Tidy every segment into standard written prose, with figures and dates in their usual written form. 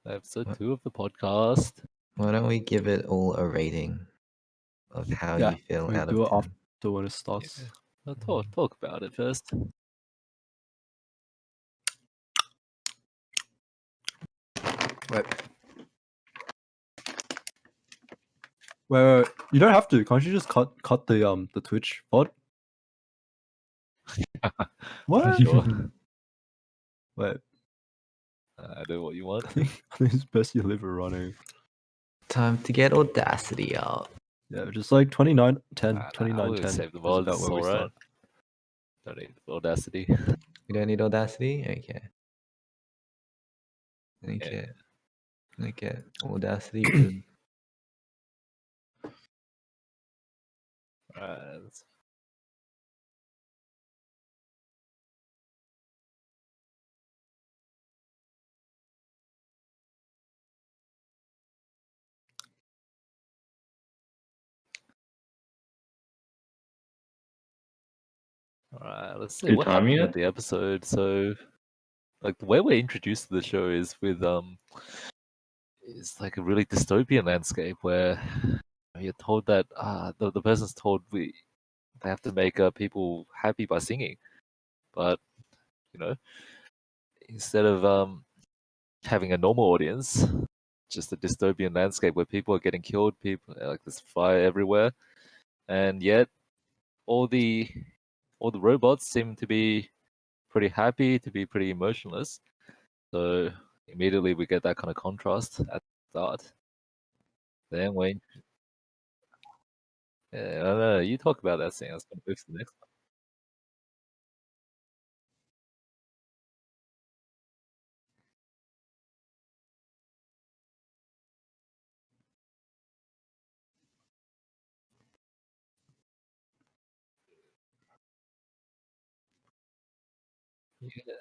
Episode 2 of the podcast. Why don't we give it all a rating of how Yeah, you feel we out do of it 10? after when it starts. I'll talk about it first. Wait. You don't have to. Can't you just cut the Twitch pod? What? Sure. Wait, I know what you want. I think it's best you leave it running. Time to get Audacity out. Yeah, just like 29, 10, Nah, 29, we'll 10 save the is mods, about where we alright. start. Don't need Audacity. You don't need Audacity? Okay. Yeah. Okay. Audacity boom. Alright. Alright, let's see Good what time happened yet? with the episode. So, like, the way we're introduced to the show is with it's like a really dystopian landscape where you're told that the person's told they have to make people happy by singing, but you know, instead of having a normal audience, just a dystopian landscape where people are getting killed, people like there's fire everywhere, and yet all the robots seem to be pretty happy, to be pretty emotionless. So immediately we get that kind of contrast at the start. Then when I don't know, you talk about that scene. I was gonna move to the next one. Yeah.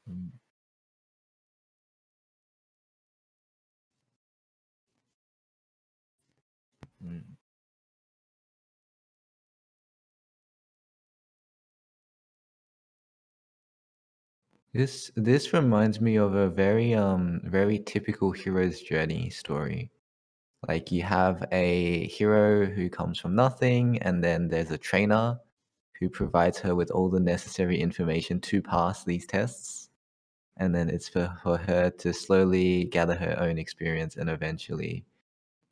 Mm, mm, This reminds me of a very typical hero's journey story. Like you have a hero who comes from nothing, and then there's a trainer who provides her with all the necessary information to pass these tests. And then it's for her to slowly gather her own experience and eventually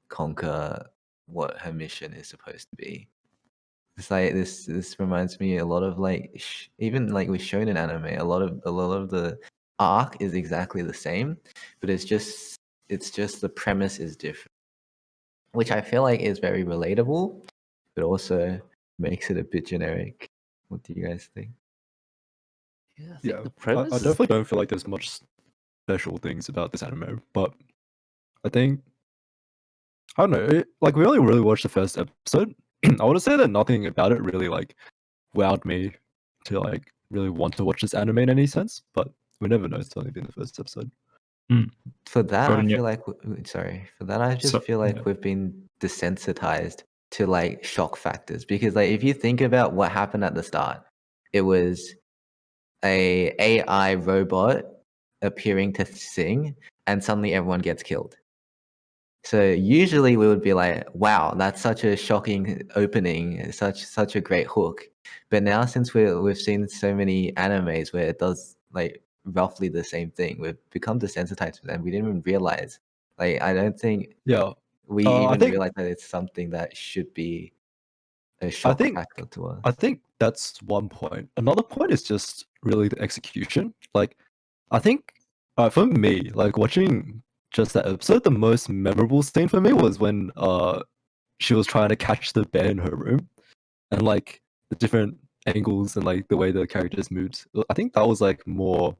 conquer what her mission is supposed to be. It's like this reminds me a lot of like even like with shonen anime, a lot of the arc is exactly the same, but it's just the premise is different, which I feel like is very relatable, but also makes it a bit generic. What do you guys think? yeah, I think Yeah, the I premise is definitely don't feel like there's much special things about this anime, but I think I don't know. Like we only really watched the first episode. I want to say that nothing about it really like wowed me to like really want to watch this anime in any sense, but we never know. It's only been the first episode. For that, I Gordon, feel like sorry. For that, I just So- feel like yeah. we've been desensitized to like shock factors because like if you think about what happened at the start, it was a AI robot appearing to sing, and suddenly everyone gets killed. So usually we would be like, "Wow, that's such a shocking opening, such a great hook." But now since we've seen so many animes where it does like roughly the same thing, we've become desensitized to them. We didn't even realize. Like I don't think Yeah. we I even think realize that it's something that should be a I shock think factor to us. I think that's one point. Another point is just really the execution. Like, I think for me, like watching just that episode, the most memorable scene for me was when she was trying to catch the bear in her room, and like the different angles and like the way the characters moved. I think that was like more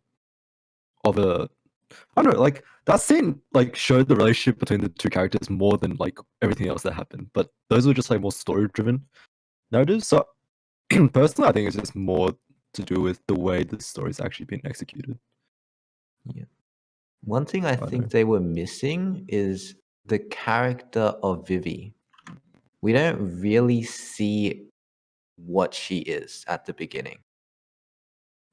of a I don't know, like that scene like showed the relationship between the two characters more than like everything else that happened. But those were just like more story driven narratives. So personally, I think it's just more to do with the way the story's actually been executed. Yeah. One thing I know. think they were missing is the character of Vivy. we don't really see what she is at the beginning.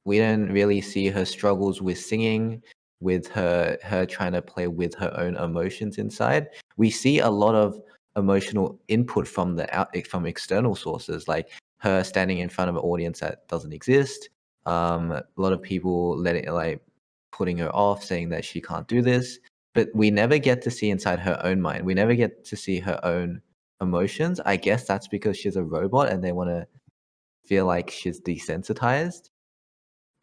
We don't really see her struggles with singing, with her trying to play with her own emotions inside. We see a lot of emotional input from from external sources, like her standing in front of an audience that doesn't exist. A lot of people putting her off, saying that she can't do this. But we never get to see inside her own mind. We never get to see her own emotions. I guess that's because she's a robot and they want to feel like she's desensitized.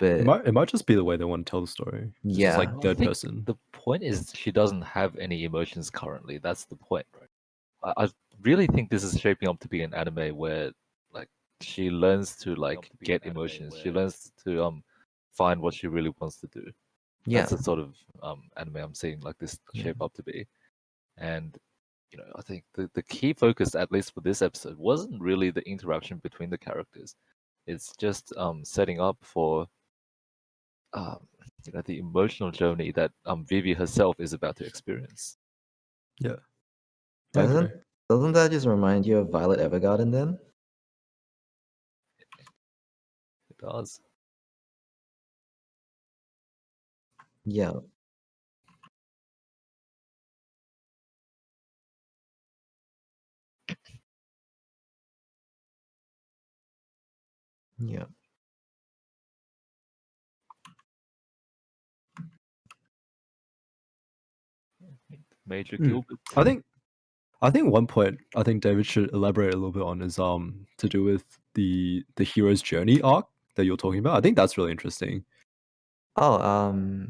It But might just be the way they want to tell the story. It's just like yeah, I third think person. the point is she doesn't have any emotions currently. That's the point, right? I really think this is shaping up to be an anime where like she learns to like get emotions. She learns to find what she really wants to do. yeah. That's the sort of anime I'm seeing like this shape up to be. And I think the key focus, at least for this episode, wasn't really the interaction between the characters. It's just setting up for um, the emotional journey that Vivy herself is about to experience. Yeah. Doesn't Okay. doesn't that just remind you of Violet Evergarden then? It does. Yeah. Yeah. Major Hmm. Gilbert. I think one point I think David should elaborate a little bit on is to do with the hero's journey arc that you're talking about. I think that's really interesting. Oh,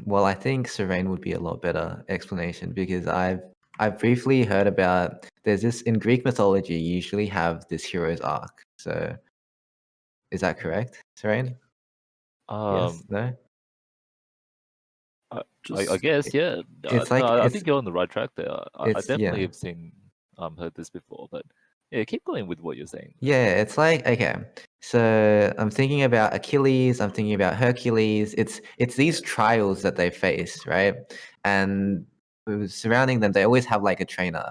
well, I think Serene would be a lot better explanation because I've briefly heard about there's this in Greek mythology you usually have this hero's arc. So is that correct, Serene? Yes? Um, No? I Just guess, yeah. It's No, like I think you're on the right track there. I it's definitely yeah. have heard this before, but yeah, keep going with what you're saying. Yeah, it's like okay. So I'm thinking about Achilles, I'm thinking about Hercules. It's these trials that they face, right? And surrounding them, they always have like a trainer.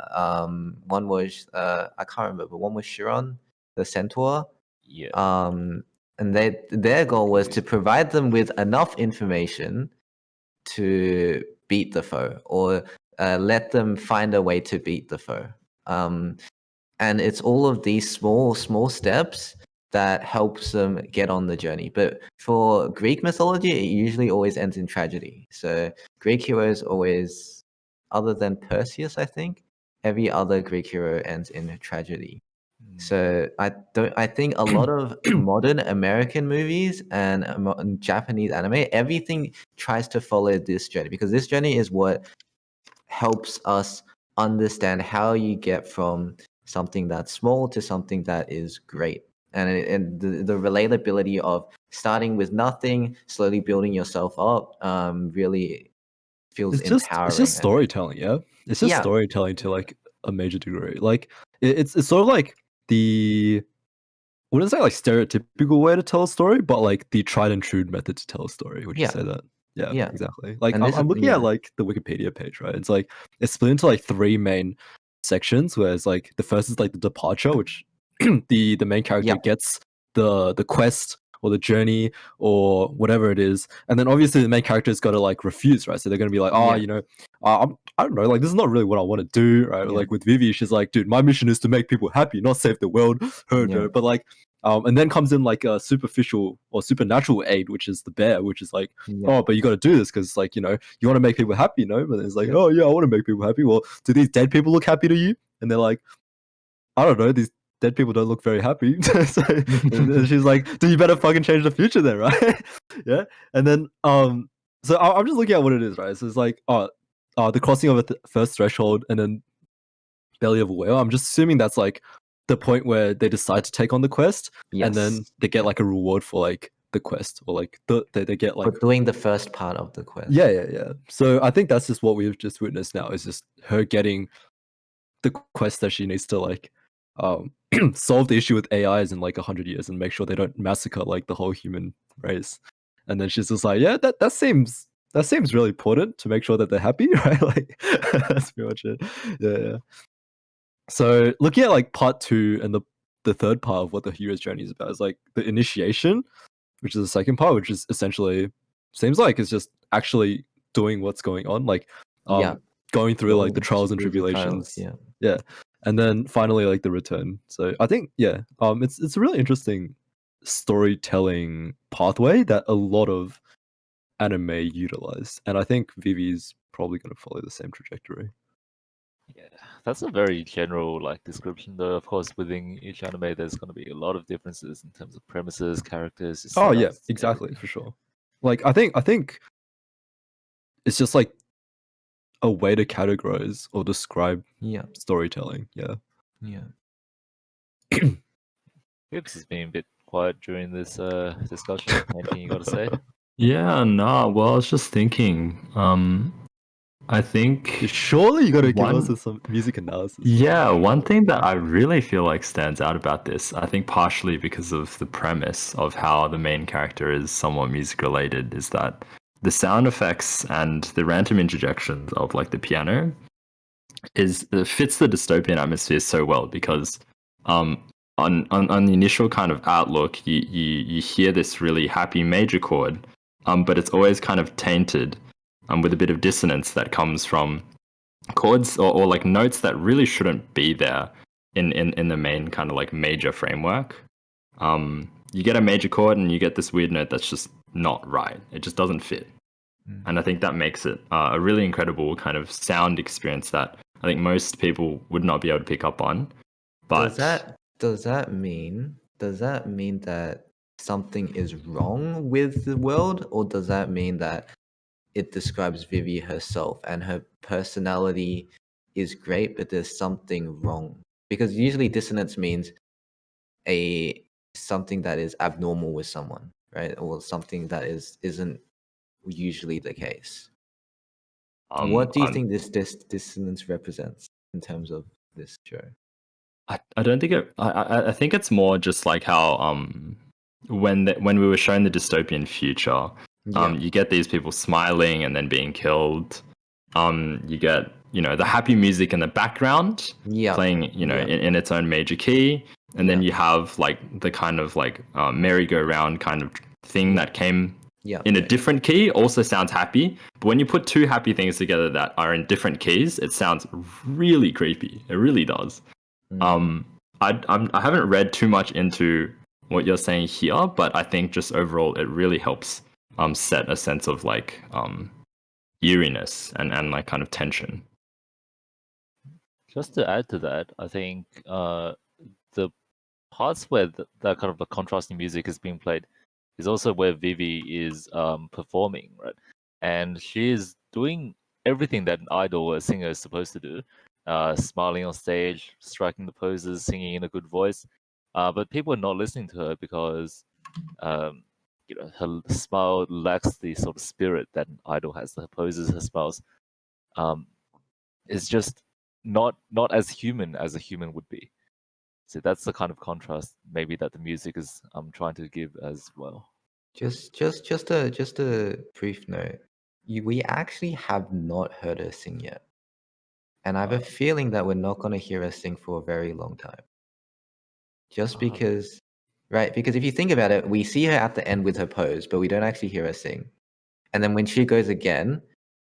One was I can't remember, but one was Chiron, the centaur. Yeah. And their goal was to provide them with enough information to beat the foe, or let them find a way to beat the foe. And it's all of these small steps that helps them get on the journey. But for Greek mythology, it usually always ends in tragedy. So Greek heroes always, other than Perseus, I think, every other Greek hero ends in a tragedy. So I think a lot of modern American movies and Japanese anime, everything tries to follow this journey because this journey is what helps us understand how you get from something that's small to something that is great. And the relatability of starting with nothing, slowly building yourself up, really feels it's just empowering, I think. storytelling, yeah. It's just Yeah, storytelling to like a major degree. Like it's sort of like the wouldn't say like stereotypical way to tell a story, but like the tried and true method to tell a story. Would you yeah, say that? Yeah, yeah. exactly. Like And this is I'm looking at yeah, like the Wikipedia page, right? It's like it's split into like three main sections, whereas like the first is like the departure, which the main character yeah, gets the quest or the journey or whatever it is, and then obviously the main character's got to like refuse, right? So they're gonna be like, oh, yeah, I don't know, like this is not really what I want to do, right? yeah, Like with Vivi, she's like, dude, my mission is to make people happy, not save the world. Her yeah, no, but like and then comes in like a superficial or supernatural aid, which is the bear, which is like, yeah, oh, but you got to do this because, like, you want to make people happy, But it's like, yeah. oh, yeah, I want to make people happy. Well, do these dead people look happy to you? And they're like, I don't know, these dead people don't look very happy. So and she's like, then you better fucking change the future then, right? Yeah. And then, so I'm just looking at what it is, right? So it's like, the crossing of a first threshold and then belly of a whale. I'm just assuming that's like the point where they decide to take on the quest, and then Yes. they get like a reward for like the quest, or like they get For like doing the first part of the quest. yeah. So I think that's just what we've just witnessed now is just her getting the quest that she needs to like um solve the issue with AIs in like 100 years and make sure they don't massacre like the whole human race. And then she's just like, yeah, that seems really important to make sure that they're happy, right? Like that's pretty much it. Yeah. So looking at like part 2 and the third part of what the hero's journey is about is like the initiation, which is the second part, which is essentially seems like it's just actually doing what's going on, like Yeah. going through like the Going trials and through the tribulations. trials, Yeah. And then finally like the return. So I think it's a really interesting storytelling pathway that a lot of anime utilize. And I think Vivi's probably gonna follow the same trajectory. Yeah, that's a very general like description, though. Of course, within each anime, there's going to be a lot of differences in terms of premises, characters, Oh yeah, setups, exactly, everything. for sure. Like I think it's just like a way to categorize or describe Yeah. storytelling. Yeah. Yeah. Gibbs has been a bit quiet during this discussion. Anything you got to say? Yeah, no. Well, I was just thinking. I think Surely you gotta give One- us some music analysis. Yeah, one thing that I really feel like stands out about this, I think partially because of the premise of how the main character is somewhat music related, is that the sound effects and the random interjections of like the piano fits the dystopian atmosphere so well because on the initial kind of outlook, you hear this really happy major chord, but it's always kind of tainted with a bit of dissonance that comes from chords or like notes that really shouldn't be there in the main kind of like major framework. You get a major chord and you get this weird note that's just not right. It just doesn't fit. And I think that makes it a really incredible kind of sound experience that I think most people would not be able to pick up on. But Does that mean that something is wrong with the world, or does that mean that it describes Vivy herself and her personality is great, but there's something wrong? Because usually dissonance means something that is abnormal with someone, right? Or something that isn't usually the case. What do you think this dissonance represents in terms of this show? I don't think it. I think it's more just like how when we were shown the dystopian future, you get these people smiling and then being killed. You get the happy music in the background playing in its own major key, and then you have like the kind of like merry-go-round kind of thing that came in a different key also sounds happy. But when you put two happy things together that are in different keys, it sounds really creepy. It really does. I haven't read too much into what you're saying here, but I think just overall it really helps set a sense of like eeriness and like kind of tension. Just to add to that, I think the parts where that kind of the contrasting music is being played is also where Vivy is performing, right? And she is doing everything that an idol or a singer is supposed to do, smiling on stage, striking the poses, singing in a good voice. But people are not listening to her because her smile lacks the sort of spirit that an idol has. Her poses, her smiles, is just not as human as a human would be. So that's the kind of contrast maybe that the music is trying to give as well. Just a brief note. We actually have not heard her sing yet, and I have a feeling that we're not going to hear her sing for a very long time. Just because, right? Because if you think about it, we see her at the end with her pose, but we don't actually hear her sing. And then when she goes again,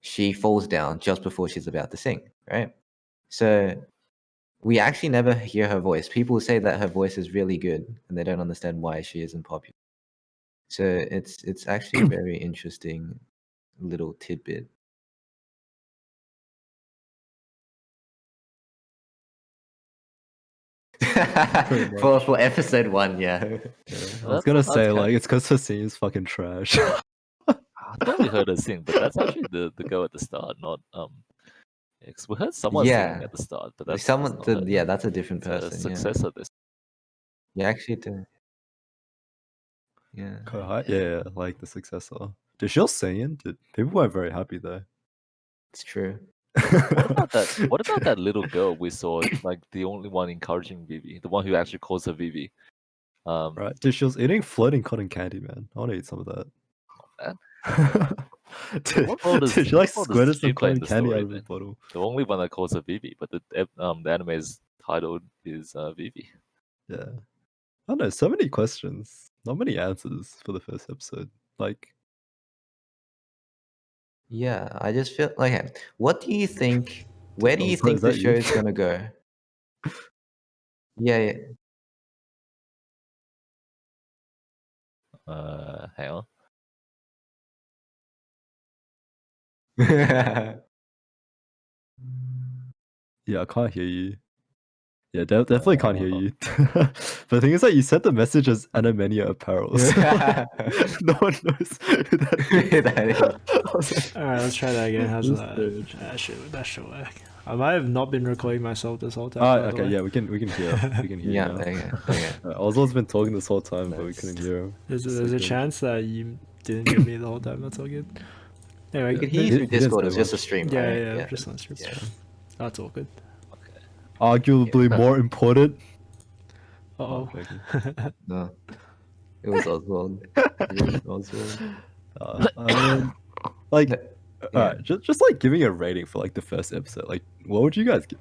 she falls down just before she's about to sing, right? So we actually never hear her voice. People say that her voice is really good, and they don't understand why she isn't popular. So it's actually a very interesting little tidbit. for episode 1, yeah. I was gonna say like it's because her scene is fucking trash. I thought we heard her sing, but that's actually the girl at the start, not because we heard someone singing at the start, but that's someone. that's not her. That's a different It's a person. successor. This. Yeah, actually do. Yeah. Yeah, like the successor. Did she sing? People weren't very happy though. It's true. What about that? What about that little girl we saw? Like the only one encouraging Vivy, the one who actually calls her Vivy. Right, dude, she was eating floating cotton candy, man. I want to eat some of that. Dude, she like squirted some cotton candy out of the bottle. The only one that calls her Vivy, but the anime is Untitled is Vivy. Yeah. I don't know, so many questions, not many answers for the first episode. Like, Yeah, I just feel like, what do you think? Where do oh, you sorry, think is the that you? show's gonna go? Yeah, Hang on. yeah. Yeah, I can't hear you. Yeah, definitely can't hear you. But the thing is that you sent the message as Animenia Apparel, so no one knows who that is. That is. I was like, Alright, let's try that again. How's This that? dude. That should work. I might have not been recording myself this whole time. Ah, by the okay, way. yeah, we can hear you Yeah, now. okay. Oswald's been talking this whole time, but we Nice. couldn't hear him. There's It's a so good. chance that you didn't hear me the whole time. That's all good. Anyway, You could He- hear you he through didn't Discord. say It's just a much. stream, yeah, right? yeah, just on stream. Yeah. That's all good. Arguably Yeah. more important. Uh-oh. Okay. No, it was Oswald. It was Oswald. I mean, like, Yeah. alright, just like giving a rating for like the first episode. Like, what would you guys give?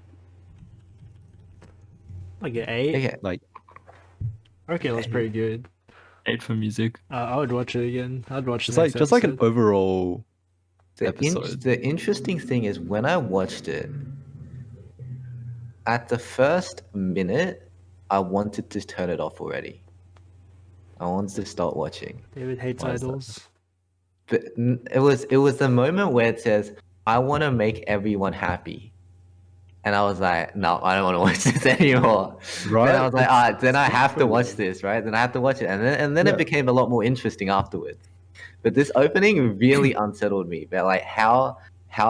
Like an 8? Okay. Like, Okay, that's pretty good. 8 for music. I would watch it again. I'd watch just like an overall The episode. the interesting thing is when I watched it, at the first minute, I wanted to turn it off already. I wanted to start watching. David hates Why is that? idols. But it was the moment where it says, "I want to make everyone happy," and I was like, "No, I don't want to watch this anymore." Right? Then I was like, then I have to watch this, right? Then I have to watch it, and then Yeah. it became a lot more interesting afterwards. But this opening really unsettled me. But like how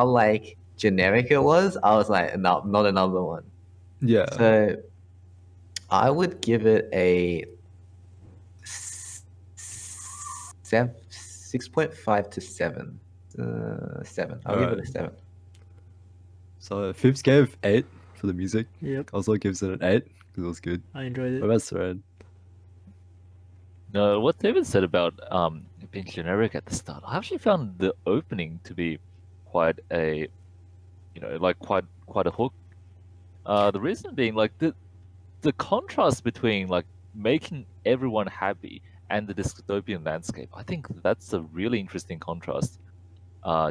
like generic it was, I was like, no, not another one. Yeah. So I would give it a 6.5 to 7. 7. I'll give it a Alright. 7. So Phipps gave 8 for the music. Yep, Oswald gives it an 8 because it was good. I enjoyed What it. about Saran? No, what David said about it being generic at the start, I actually found the opening to be quite a, like quite a hook. The reason being like the contrast between like making everyone happy and the dystopian landscape. I think that's a really interesting contrast.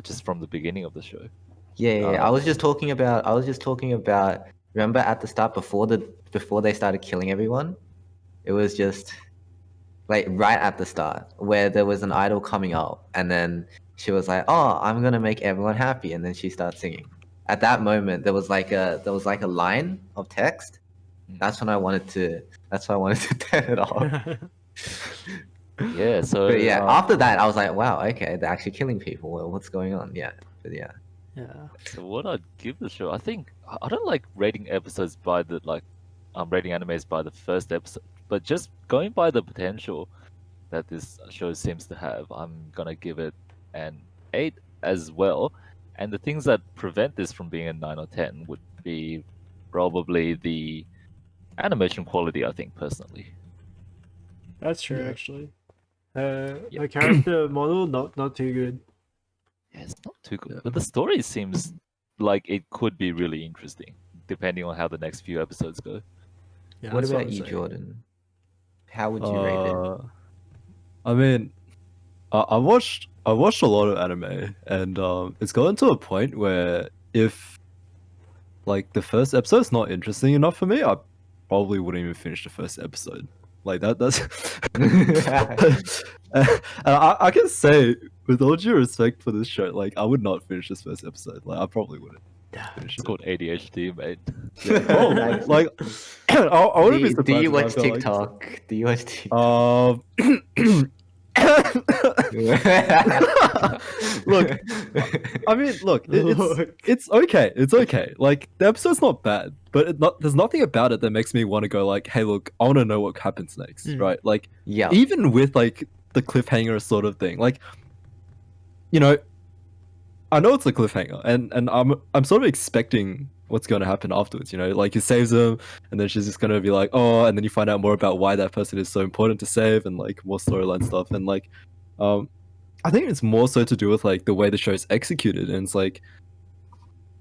Just from the beginning of the show. Yeah. I was just talking about. Remember at the start before they started killing everyone, it was just like right at the start where there was an idol coming up, and then she was like, "Oh, I'm gonna make everyone happy," and then she starts singing. At that moment, there was like a line of text. That's when I wanted to. That's why I wanted to turn it off. Yeah. So But yeah, after that, I was like, "Wow, okay, they're actually killing people. Well, what's going on?" Yeah, but yeah. Yeah. So what I'd give the show, I think I don't like rating episodes by the rating animes by the first episode, but just going by the potential that this show seems to have, I'm gonna give it an 8 as well. And the things that prevent this from being a 9 or 10 would be probably the animation quality, I think, personally. That's true, Yeah. actually. The character model, not too good. Yeah, it's not too good, Yeah. but the story seems like it could be really interesting, depending on how the next few episodes go. Yeah, What that's about I'm you, saying. Jordan? How would you rate it? I mean, I watched a lot of anime, and it's gotten to a point where if like the first episode's not interesting enough for me, I probably wouldn't even finish the first episode. Like that's and I can say with all due respect for this show, like I would not finish this first episode. Like I probably wouldn't finish It's it. called ADHD, mate. Oh, Nice. like I wouldn't be surprised. Do you if I watch felt like- TikTok? Do you watch TikTok? Look, I mean, look, it's okay. It's okay. Like the episode's not bad, but there's nothing about it that makes me want to go like, hey, look, I want to know what happens next, right? Like, Yeah. even with like the cliffhanger sort of thing, like, I know it's a cliffhanger, and I'm sort of expecting what's going to happen afterwards. Like he saves him, and then she's just going to be like, oh, and then you find out more about why that person is so important to save, and like more storyline stuff, and like, I think it's more so to do with like the way the show's executed, and it's like,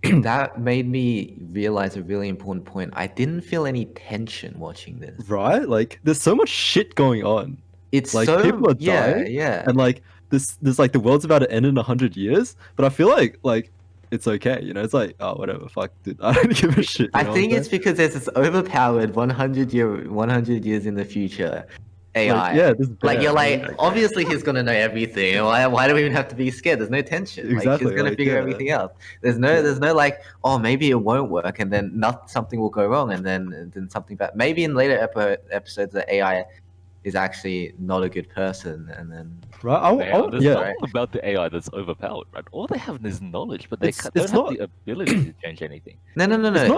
that made me realize a really important point. I didn't feel any tension watching this. Right? Like, there's so much shit going on. It's Like, so people are dying, yeah. and like this like the world's about to end in 100 years. But I feel like it's okay, you know. It's like, oh, whatever, fuck, dude. I don't give a shit. You I know think what I'm it's because there's this overpowered 100 years in the future AI. Like, yeah, this Like bear, you're right? like, obviously he's gonna know everything. Why do we even have to be scared? There's no tension. Like Exactly, she's gonna like, figure yeah. everything out. There's no like, oh, maybe it won't work, and then something will go wrong, and then something bad. Maybe in later episodes the AI is actually not a good person, and then Right? There's yeah. nothing about the AI that's overpowered, right? All they have is knowledge, but they It's don't have not- the ability to change anything. no.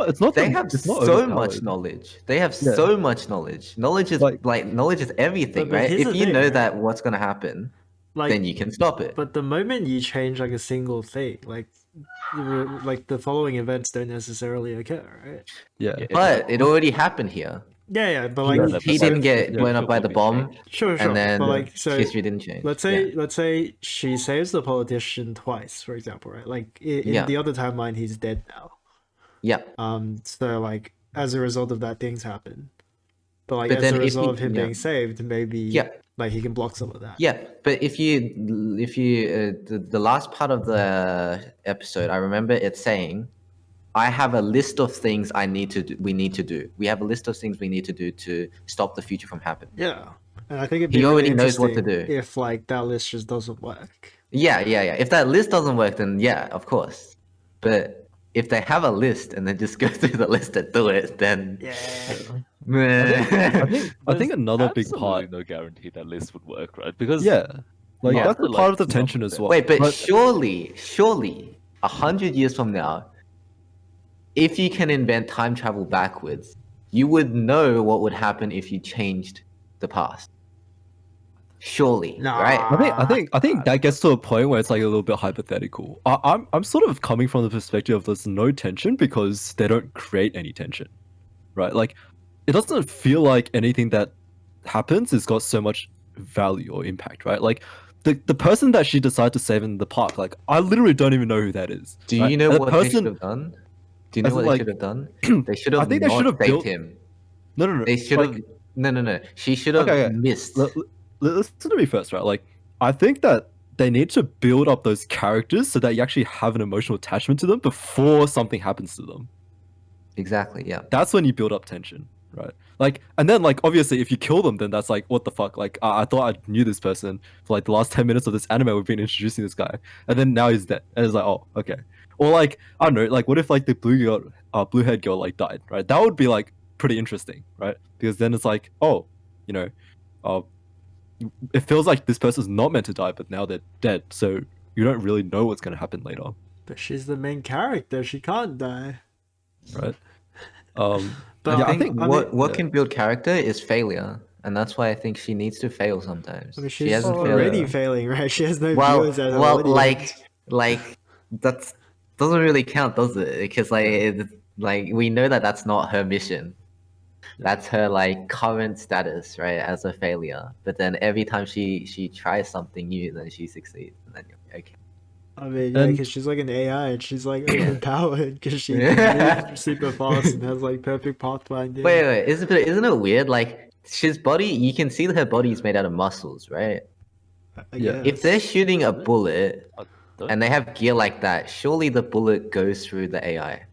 It's not They the- have it's not so much overpowered. knowledge. They have Yeah. so much knowledge. Knowledge is Like- knowledge is everything, But right? here's If the you thing, know right? that what's gonna happen, Like, then you can stop it. but the moment you change like a single thing, like the following events don't necessarily occur, right? Yeah. Yeah, But it already happened here. Yeah, but Yeah, like that- He but didn't get the blown up future by will the be bomb, changed. sure, and then but like so history didn't change. let's say she saves the politician twice, for example, right? Like in Yeah. the other timeline, he's dead now. Yeah. So like as a result of that, things happen. But like But as then a if result he- of him yeah. being saved, maybe Yeah. like he can block some of that. Yeah, but if you the last part of the episode, I remember it saying, "I have a list of things I need to do. We need to do. We have a list of things we need to do to stop the future from happening." Yeah, and I think it'd He be really already knows what to interesting do. if like that list just doesn't work. Yeah. If that list doesn't work, then yeah, of course. But if they have a list and then just go through the list and do it, then Yeah. I think There's another big absolutely part. no guarantee that list would work, right? Because Yeah. Like, Yeah. that's a Like, part of the some tension of as them. well. Wait, but surely, 100 years from now, if you can invent time travel backwards, you would know what would happen if you changed the past. Surely, Nah. right? I think that gets to a point where it's like a little bit hypothetical. I'm sort of coming from the perspective of there's no tension because they don't create any tension, right? Like, it doesn't feel like anything that happens has got so much value or impact, right? Like, the person that she decided to save in the park, like, I literally don't even know who that is. Do right? you know And what they should have done? Do you as know in, what they like, should have done? They should I have think they should not have saved built- him. No. They should have. No. She should have Okay. missed. Listen to me first, right? Like, I think that they need to build up those characters so that you actually have an emotional attachment to them before something happens to them. Exactly. Yeah. That's when you build up tension, right? Like, and then like obviously if you kill them, then that's like, what the fuck? Like, I thought I knew this person for like the last 10 minutes of this anime. We've been introducing this guy, and then now he's dead, and it's like, oh, okay. Or like, I don't know, like, what if like the blue-haired girl like died, right? That would be like pretty interesting, right? Because then it's like, oh, you know, it feels like this person's not meant to die, but now they're dead, so you don't really know what's going to happen later, But she's the main character. She can't die. right? But yeah, I think what yeah. can build character is failure, and that's why I think she needs to fail sometimes. I mean, She she's hasn't failed. already failing, right? She has no Well, viewers as an audience. like that doesn't really count, does it? Because like we know that that's not her mission. That's her like current status, right, as a failure. But then every time she tries something new, then she succeeds, and then you're like, okay. I mean, yeah, And- because she's like an AI and she's like overpowered because she can move super fast and has like perfect pathfinding. Wait, isn't it weird? Like she's body, you can see that her body is made out of muscles, right? I Yeah. guess. If they're shooting a bullet don't- and they have gear like that, surely the bullet goes through the AI.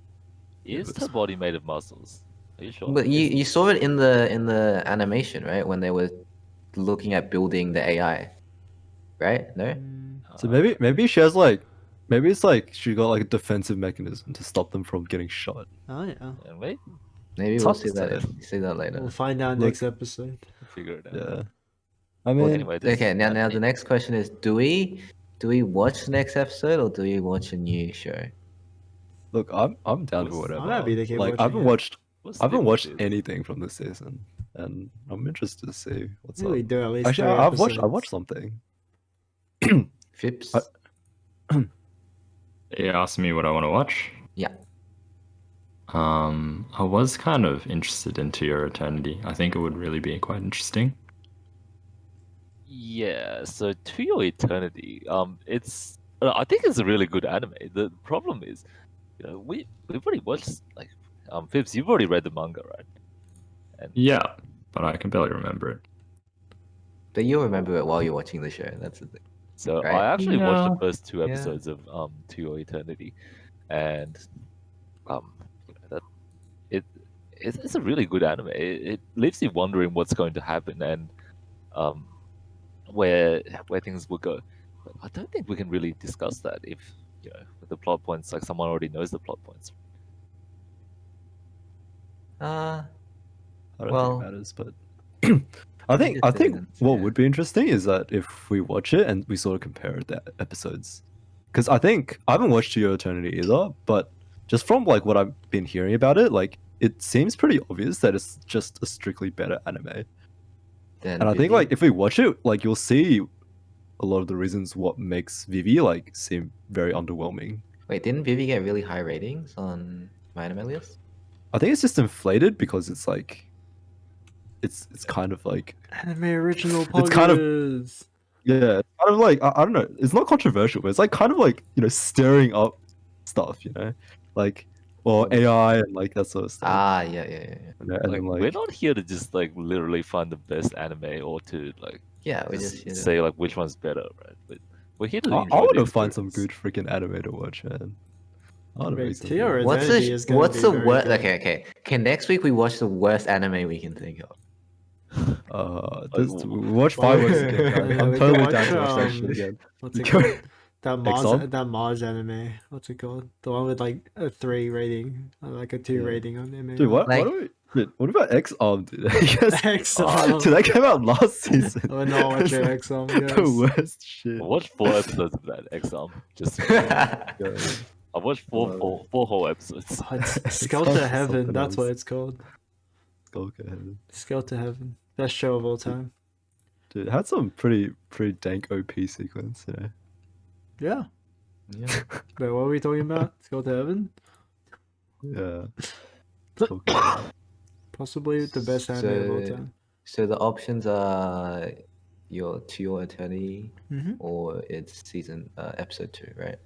is her body made of muscles? Are you sure? But you saw it in the animation, right? When they were looking at building the AI, right? No. So maybe she has like, maybe it's like she got like a defensive mechanism to stop them from getting shot. Oh yeah, Yeah, wait, Maybe It's we'll hard see to that. say. See that later. we'll find out Look- next episode. we'll figure it out. Yeah, I mean, Anyway, this Okay, is now the anime. next question is: Do we watch the next episode or do we watch a new show? look, I'm down for I'm whatever. happy to keep like, I watching haven't it. watched, What's I haven't different watched is- anything from this season, and I'm interested to see what's Maybe we up. do at least. Actually, 3 I've episodes. watched something. Fips. You asked me what I want to watch. Yeah. I was kind of interested into Your Eternity. I think it would really be quite interesting. Yeah, so To Your Eternity, I think it's a really good anime. The problem is, you know, we've already watched like Phipps, you've already read the manga, right? And Yeah, but I can barely remember it. But you'll remember it while you're watching the show. That's the thing. so Right. I actually watched the Yeah. first 2 Yeah. episodes of To Your Eternity, and you know, that it's a really good anime. It leaves you wondering what's going to happen and where things will go. But I don't think we can really discuss that if you know with the plot points, like someone already knows the plot points. Uh, I don't Well, think it matters, but I I think understand, what yeah. would be interesting is that if we watch it and we sort of compare the episodes, because I think I haven't watched To Your Eternity either, but just from like what I've been hearing about it, like it seems pretty obvious that it's just a strictly better anime. then And I think Vivy- like if we watch it, like you'll see a lot of the reasons what makes Vivy like seem very underwhelming. Wait, didn't Vivy get really high ratings on My Animalius? I think it's just inflated because it's like it's kind of like Anime original It's kind of- poggers. yeah, it's kind of like I don't know, it's not controversial, but it's like kind of like, you know, stirring up stuff, you know, like or AI and like that sort of stuff. Ah, yeah. You know, and Like, then, we're not here to just like literally find the best anime or to like Yeah, we just just say like which one's better, right? But we're here to I enjoy want the to find some experience. good freaking anime to watch, man. I want to Wait, make some To Your good- What's Eternity is the gonna what's be the very worst? good. Okay. Can next week we watch the worst anime we can think of? We watch fireworks again. Yeah, Gary. I'm we can totally watch, down to watch that shit again. What's it Go- called? That Mars, Exxon? that Mars anime. What's it called? The one with like a 3 rating, or like a 2 Yeah. rating on MA. Dude, what? Like- What, do we, what about X-Arm, dude? I guess, X-Arm. dude, that came out last season. Oh no, watch It's your like X-Arm, the guys. worst shit. I watched 4 episodes of that exam. Just Yeah. I watched four whole episodes. Oh, it's It's Scale not to just Heaven, something that's what else. it's called. Okay, heaven. Scale to Heaven. Best show of all time. Dude, it had some pretty dank OP sequence, you know. Yeah. Yeah. Wait, what are we talking about? Scale to Heaven? Yeah. Okay. Possibly the best anime of all So- time. So the options are To Your Eternity Mm-hmm. or it's episode 2, right?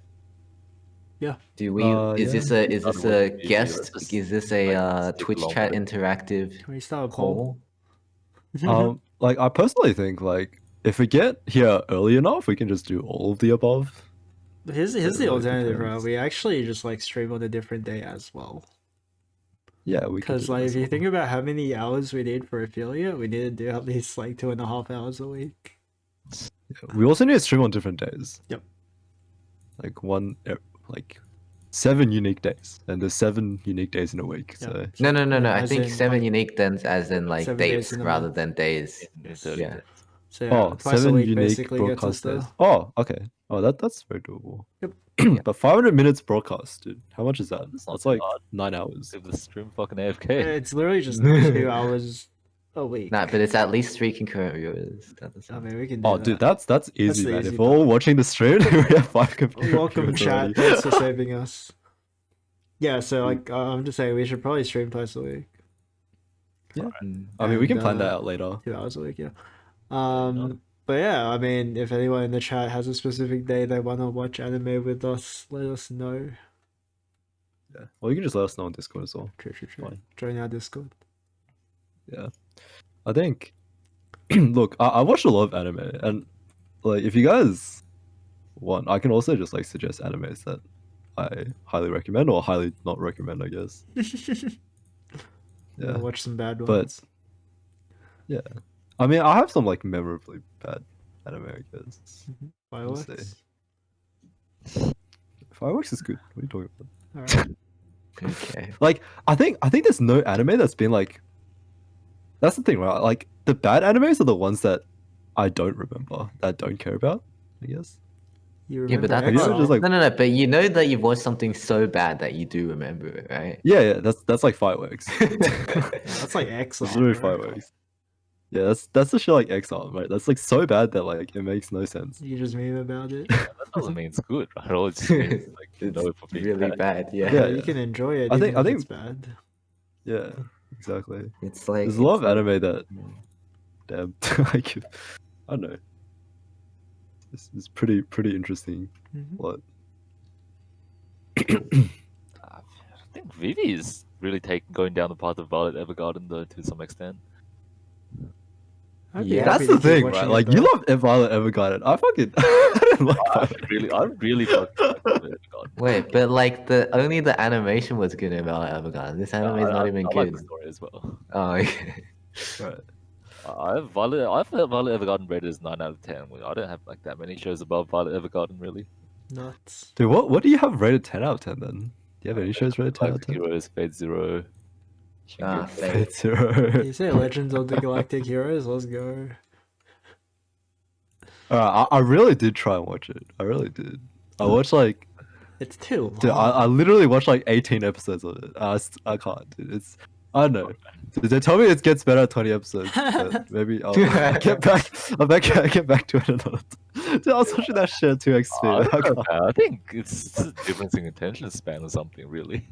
Yeah. Do we? yeah. Is this Let's a watch Vivy. guest? Let's just, Is this like, a skip Twitch along chat with it. interactive Can we start a poll? poll? Like I personally think like if we get here early enough, we can just do all of the above. Here's It the really alternative, right? depends. We actually just like stream on a different day as well. Yeah, we can. Because do like that if as you well. think about how many hours we need for affiliate, we need to do at least like 2.5 hours a week. Yeah, we also need to stream on different days. Yep. Like like 7 unique days, and there's 7 unique days in a week. Yeah. So No. Yeah, I as think in, 7 like, unique then as in like 7 days dates in a rather month. than days. In 30 Yeah. days. So yeah, twice a 7 week unique basically gets us broadcast days. there. Oh, okay. Oh, that's very doable. Yep. But 500 minutes broadcast, dude. How much is that? That's not That's too like hard. 9 hours. If the stream fucking AFK. It's literally just 2 hours a week. Nah, but it's at least 3 concurrent viewers. I mean, we can do Oh, that. dude, that's easy, the man. easy If we're all watching the stream, we have 5 computers. Welcome, chat. Thanks for saving us. Yeah, so like I'm just saying we should probably stream twice a week, Mm. I mean, we can And, plan that out later. 2 hours a week. Yeah. But yeah, I mean, if anyone in the chat has a specific day they want to watch anime with us, let us know. Yeah. Well, you can just let us know on Discord as well. True. Fine. Join our Discord. Yeah. I think. Look, I watched a lot of anime, and like, if you guys want, I can also just like suggest animes that I highly recommend or highly not recommend, I guess. Yeah. Yeah. Watch some bad But ones. yeah, I mean, I have some like memorably bad anime, I guess. Fireworks. Fireworks is good. What are you talking about? All right. Okay. Like, I think there's no anime that's been like. That's the thing, right? Like, the bad animes are the ones that I don't remember, that I don't care about, I guess. You Yeah, but remember that's Exile? Just, like- no. But you know that you've watched something so bad that you do remember it, right? Yeah, that's like fireworks. That's like That's excellent. literally fireworks. Yeah, that's the shit like Exile, right? That's like so bad that like it makes no sense. You just meme about it. That doesn't mean it's good, right? All it just means like you It's know it for being really bad. bad. Yeah. Yeah. You can enjoy it. I Even think- if it's bad. Yeah, exactly. It's like There's a lot of anime that, damn, like, I don't know. It's pretty interesting. Mhm. What? think Vivy is really going down the path of Violet Evergarden though, to some extent. I'd be Yeah. happy That's the to keep thing, watching right? it, Like, though. you love Violet Evergarden. I fucking I didn't like I Violet. really fucking like Violet Evergarden. Wait, but like only the animation was good about Evergarden. This anime is not even I like good. the story as well. Oh, okay. Right. I've Violet Evergarden rated as 9 out of 10. I don't have like that many shows above Violet Evergarden really. Nuts. Dude, what do you have rated 10 out of 10 then? Do you have any shows rated 10 out of Galactic 10? Heroes, Fate Zero, Ah, Shingeki. Fate. Fate Zero. You say Legends of the Galactic Heroes? Let's go. I really did try and watch it. I really did. I watched like, It's too long. dude, I literally watched like 18 episodes of it. I can't, dude. I don't know. They tell me it gets better at 20 episodes, but maybe I'll get back. I'll get back to it another time. Dude, I was watching that shit at 2x speed. I I don't know, can't. man. I think it's just a difference in attention span or something, really.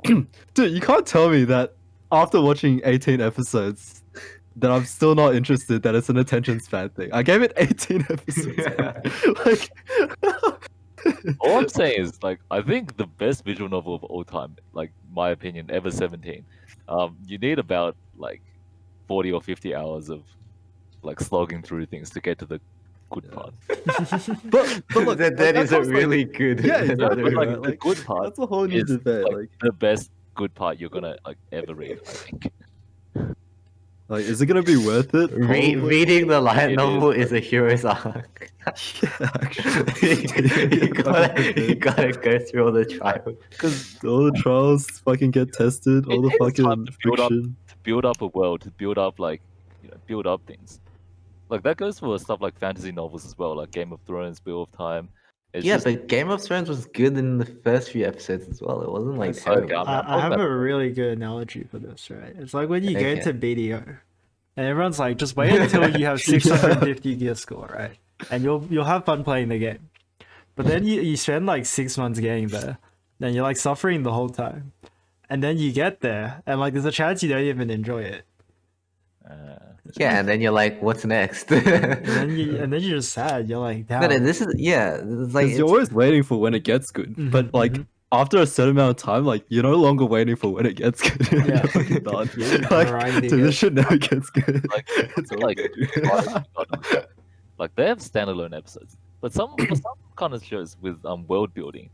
Dude, you can't tell me that after watching 18 episodes that I'm still not interested, that it's an attention span thing. I gave it 18 episodes. Like, All I'm saying is, like, I think the best visual novel of all time, like my opinion, ever 17. You need about like 40 or 50 hours of like slogging through things to get to the good part. but look, that like, isn't comes, like- really good. Yeah, Yeah, exactly. but like right? the Like, good part that's a whole new is debate. like, Like, the best good part you're gonna like ever read, I think. is it gonna be worth it? Probably. Reading the light It novel is, is a hero's arc. Yeah, actually. you gotta go through all the trials. Because All the trials fucking get tested. All the it takes time fucking to build up friction. to build up a world, to build up like build up things. Like that goes for stuff like fantasy novels as well, like Game of Thrones, Wheel of Time. It's Yeah, just, but Game of Thrones was good in the first few episodes as well. It wasn't like That's okay, terrible. I'm I have talking a about- really good analogy for this, right? It's like when you Okay. get into BDO, and everyone's like, just wait until you have 650 gear score, right? And you'll have fun playing the game. But then you spend like 6 months getting there, and you're like suffering the whole time. And then you get there, and like there's a chance you don't even enjoy it. Yeah, and then you're like, what's next? And then you're just sad. You're like, No, damn. no, this is yeah. It's like Because you're always waiting for when it gets good. But like after a certain amount of time, like you're no longer waiting for when it gets good. Yeah. You're fucking done. You're Like, grinding dude, it. this shit never gets good. Like, It's like, over. like they have standalone episodes, but for some kind of shows with world building,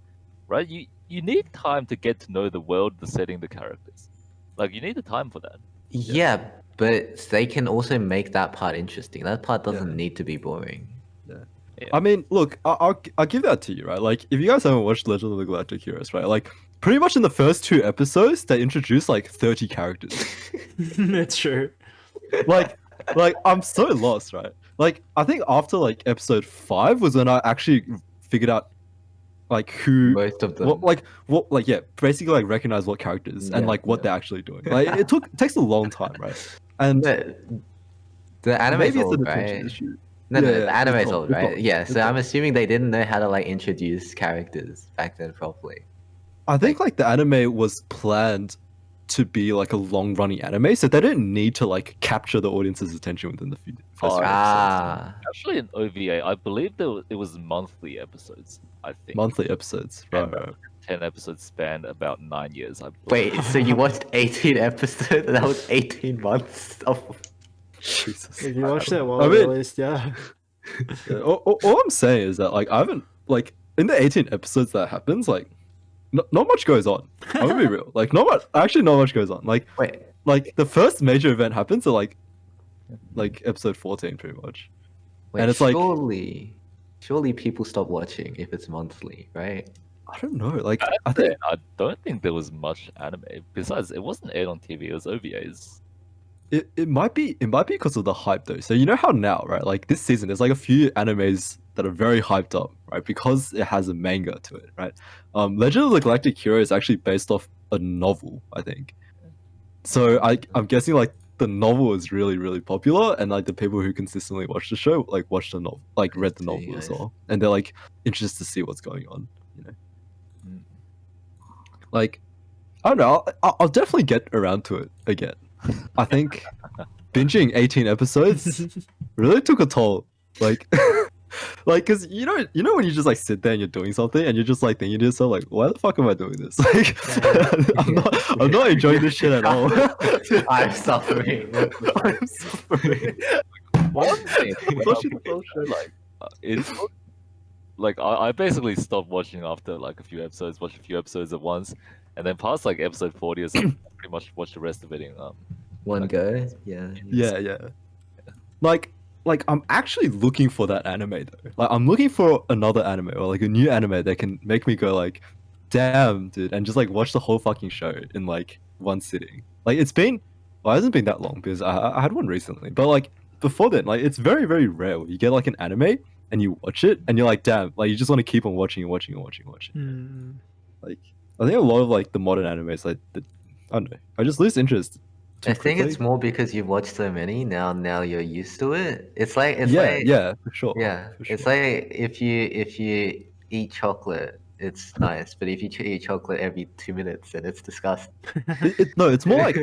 right? You need time to get to know the world, the setting, the characters. Like you need the time for that. yeah, but they can also make that part interesting. That part doesn't Yeah. need to be boring. I mean, look, I'll give that to you, right? Like, if you guys haven't watched Legend of the Galactic Heroes, right? Like, pretty much in the first 2 episodes, they introduce like 30 characters. It's true. like I'm so lost, right? Like, I think after like episode 5 was when I actually figured out like who Most of them. what yeah, basically like recognize what characters and Yeah, like what they're actually doing. Like it takes a long time, right? And The anime's maybe it's old, an attention right? issue. No, Yeah, the yeah, anime's it's old, old, right? it's Yeah, old, so I'm assuming they didn't know how to like introduce characters back then properly. I think like the anime was planned to be like a long running anime, so they didn't need to like capture the audience's attention within the first few episodes. Ah, Actually, in OVA, I believe it was monthly episodes. I think Monthly episodes, And, right? 10 episodes spanned about 9 years. I believe. wait, so you watched 18 episodes? That was 18 months of. Jesus. If you watched it well I mean- released, yeah. Yeah, all I'm saying is that like I haven't like in the 18 episodes that happens, like not much goes on. I'm gonna be real. Like not much goes on. Like Wait, the first major event happens at like episode 14 pretty much. wait, and it's like- surely people stop watching if it's monthly, right? I don't know. Like I think I don't think there was much anime. Besides, it wasn't aired on TV. It was OVAs. it might be because of the hype though. So you know how now, right? Like this season, there's like a few animes that are very hyped up, right? Because it has a manga to it, right? Legend of the Galactic Hero is actually based off a novel, I think. So I'm guessing like the novel is really really popular, and like the people who consistently watch the show like watch the novel, like read the See, novel as I well, and they're like interested to see what's going on, you know. Mm. Like I don't know. I'll definitely get around to it again. I think binging 18 episodes really took a toll. Like, Like, cause you know when you just like sit there and you're doing something and you're just like thinking to yourself like, why the fuck am I doing this? Like, I'm not enjoying this shit at all. I'm suffering. I'm suffering. One thing Watching about the show, like it's like I basically stopped watching after like a few episodes, watched a few episodes at once, and then past like episode 40 or something, I pretty much watched the rest of it in One like, go, yeah. Yeah. Like I'm actually looking for that anime though. Like I'm looking for another anime or like a new anime that can make me go like, damn, dude, and just like watch the whole fucking show in like one sitting. Like it hasn't been that long because I had one recently, but like before then, like it's very very rare where you get like an anime and you watch it and you're like, damn, like you just want to keep on watching and watching and watching and watching. Hmm. Like I think a lot of like the modern animes, like I don't know, I just lose interest. I think it's more because you've watched so many now you're used to it. It's like yeah, for sure. yeah. for It's sure. like if you eat chocolate, it's nice, but if you eat chocolate every 2 minutes, then it's disgusting. No, it's more like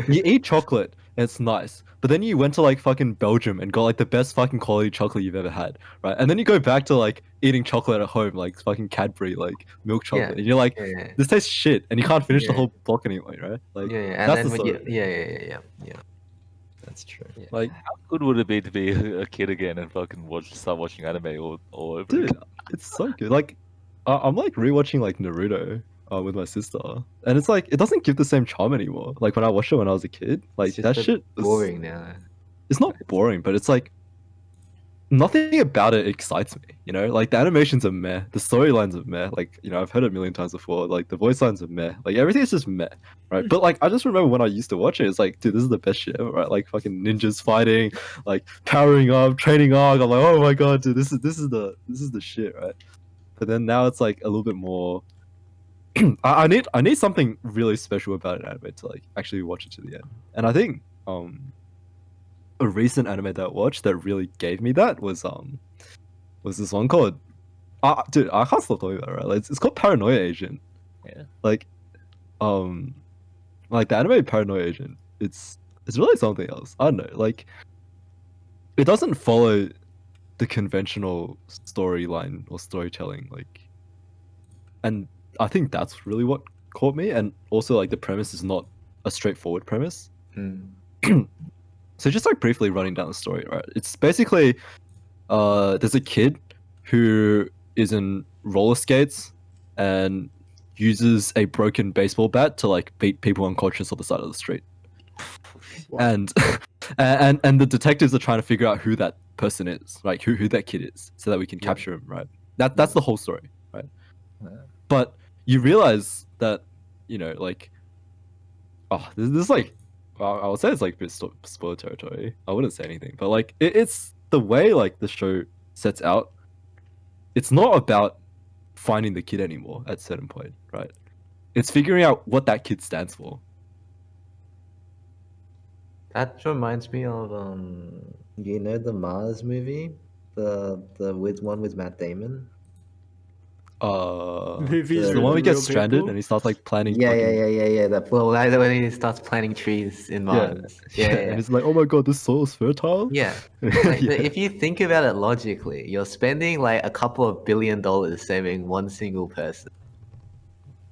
you eat chocolate and it's nice, but then you went to like fucking Belgium and got like the best fucking quality chocolate you've ever had, right? And then you go back to like eating chocolate at home, like fuking Cadbury, like milk chocolate, Yeah, and you're like, yeah. this tastes shit, and you can't finish the Yeah. whole block anyway, right? Like, Yeah, and that's then the when you story. yeah. That's true. Like, how good would it be to be a kid again and fucking start watching anime all over dude, again? it's so good. Like, I'm like rewatching like Naruto. With my sister, and it's like it doesn't give the same charm anymore. Like when I watched it when I was a kid, like It's just that a shit was boring now. It's not boring, but it's like nothing about it excites me. You know, like the animations are meh, the storylines are meh. Like I've heard it a million times before. Like the voice lines are meh. Like everything is just meh, right? But like I just remember when I used to watch it, it's like, dude, this is the best shit ever, right? Like fucking ninjas fighting, like powering up, training arc. I'm like, oh my god, dude, this is the shit, right? But then now it's like a little bit more. I need something really special about an anime to like actually watch it to the end, and I think a recent anime that I watched that really gave me that was this one called dude, I can't stop talking about it, right? Like, it's called Paranoia Agent. Yeah. Like the anime Paranoia Agent, it's really something else. I don't know, like it doesn't follow the conventional storyline or storytelling, like, and I think that's really what caught me. And also like the premise is not a straightforward premise. Mm. So just like briefly running down the story, right? It's basically there's a kid who is in roller skates and uses a broken baseball bat to like beat people unconscious on the side of the street. Wow. And and the detectives are trying to figure out who that person is, like who that kid is, so that we can capture him, right? That's the whole story, right? But you realize that, like, this is like, I would say it's like a bit spoiler territory. I wouldn't say anything, but like it's the way like the show sets out. It's not about finding the kid anymore at a certain point, right? It's figuring out what that kid stands for. That reminds me of the Mars movie, the with one with Matt Damon. Vivy's It's the with one the we get real stranded people? and he starts like planning. Yeah. fucking- That well, when he starts planting trees in Mars. Yeah. And it's like, oh my god, this soil is fertile. Yeah. Like, if you think about it logically, you're spending like a couple of $1 billion saving one single person.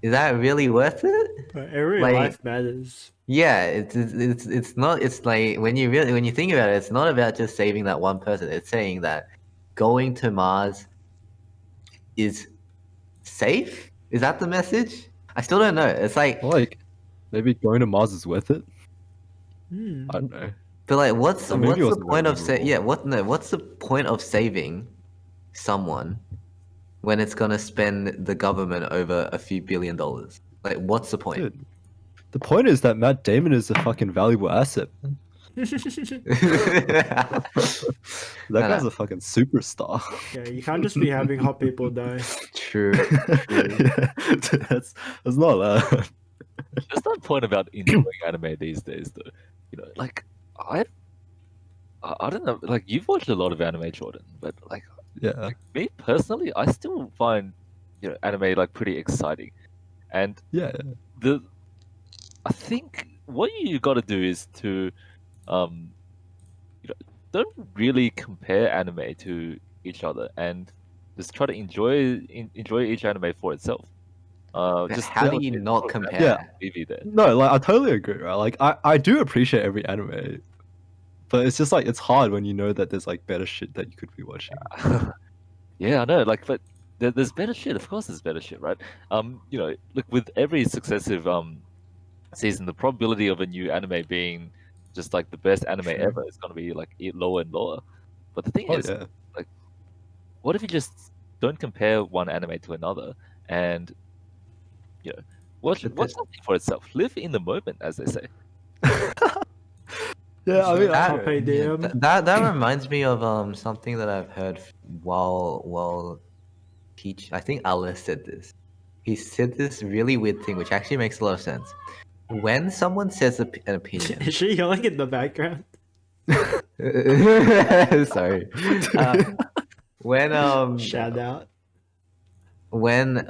Is that really worth it? But every Like- life matters. Yeah, it's not. It's like when you think about it, it's not about just saving that one person. It's saying that going to Mars is safe. Is that the message? I still don't know. It's like, Like, maybe going to Mars is worth it. Hmm. I don't know. but like, what's Or maybe it the wasn't point of memorable. what's the point of saving someone when it's gonna spend the government over a few $1 billion? Like, what's the point? Dude, the point is that Matt Damon is a fucking valuable asset. That No, guy's no. a fucking superstar. Yeah, you can't just be having hot people die. True. Yeah, dude, that's not allowed. There's no point about enjoying anime these days, though. Like I don't know. Like you've watched a lot of anime, Jordan, but like Yeah. me personally, I still find anime like pretty exciting, and Yeah. I think what you got to do is to don't really compare anime to each other and just try to enjoy each anime for itself. Just How do what you they not talked about compare? Yeah. Vivy there. No, like I totally agree, right? Like I do appreciate every anime, but it's just like it's hard when you know that there's like better shit that you could be watching. Yeah, I know. Like, but there's better shit. Of course, there's better shit, right? Look, with every successive season, the probability of a new anime being just like the best anime True. ever is going to be like lower and lower. But the thing Oh is, yeah. like, what if you just don't compare one anime to another and watch But something for itself, live in the moment, as they say. Yeah, I mean, Carpe Yeah, diem. that reminds me of something that I've heard while teach. I think Alice said this. He said this really weird thing, which actually makes a lot of sense. When someone says an opinion, Is she yelling in the background? sorry, when Shout out. when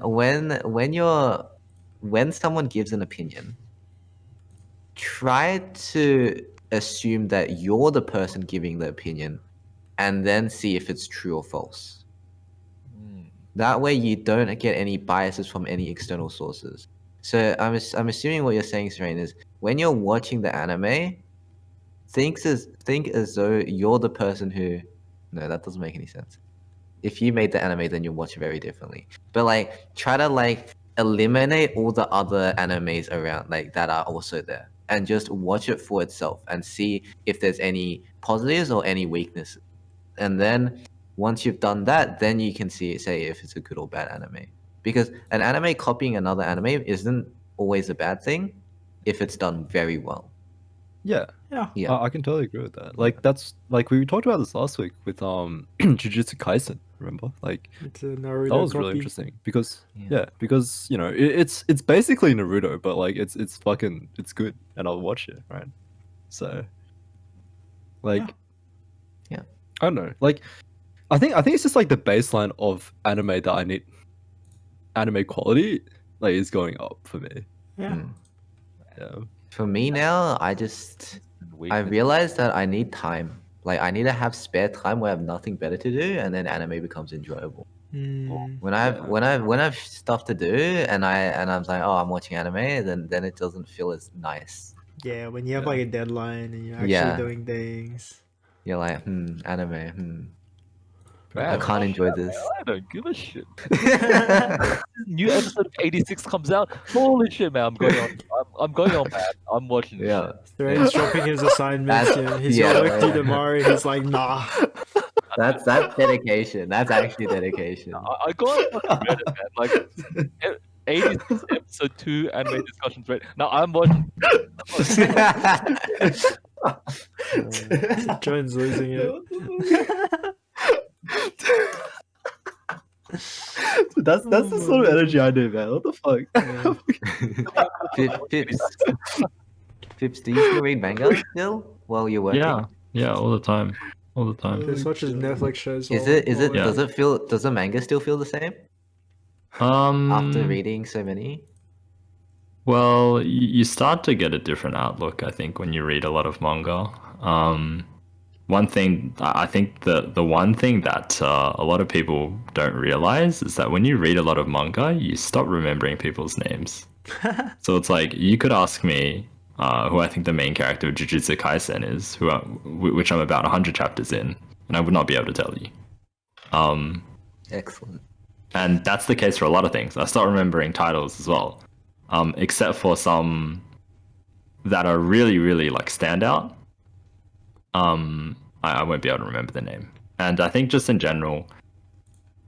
someone gives an opinion, try to assume that you're the person giving the opinion, and then see if it's true or false. Mm. That way, you don't get any biases from any external sources. So I'm assuming what you're saying, Serain, is when you're watching the anime, think as though you're the person who. No, that doesn't make any sense. If you made the anime, then you'll watch it very differently. But like, try to like eliminate all the other animes around like that are also there, and just watch it for itself and see if there's any positives or any weaknesses. And then once you've done that, then you can say if it's a good or bad anime. Because an anime copying another anime isn't always a bad thing if it's done very well. yeah, Yeah. Yeah. I can totally agree with that. Like that's like we talked about this last week with Jujutsu Kaisen. Remember, like It's a Naruto that was copy. really interesting because Yeah. because it's basically Naruto, but like it's good, and I'll watch it, right? So like Yeah. I don't know, like I think it's just like the baseline of anime that I need. Anime quality like is going up for me. Yeah. Mm. Yeah. For me now, I Weakness. realized that I need time. Like I need to have spare time where I have nothing better to do, and then anime becomes enjoyable. Mm. When I've stuff to do, and I'm like, oh, I'm watching anime, then it doesn't feel as nice. Yeah, when you have Yeah. like a deadline and you're actually Yeah. doing things. You're like, anime, Man, I can't enjoy shit, this. man, I don't give a shit. New episode of 86 comes out. Holy shit, man! I'm going on, man. I'm watching this Yeah. shit. Thread's dropping his assignments. He's yeah, got work due yeah. tomorrow. He's like, nah. That's dedication. That's actually dedication. I got on Reddit, man. Like 86 episode 2 anime discussion thread. Now I'm watching. John's losing it. That's the sort of energy I do, man. What the fuck? Pips, do you still read manga still while you're working? Yeah, all the time. This watches Netflix shows. Is it Yeah. does the manga still feel the same Um, after reading so many? Well, you start to get a different outlook, I think, when you read a lot of manga. One thing, I think the one thing that a lot of people don't realize is that when you read a lot of manga, you stop remembering people's names. So it's like, you could ask me who I think the main character of Jujutsu Kaisen is, which I'm about 100 chapters in, and I would not be able to tell you. Excellent. And that's the case for a lot of things. I start remembering titles as well, except for some that are really, really like standout. I won't be able to remember the name. And I think just in general,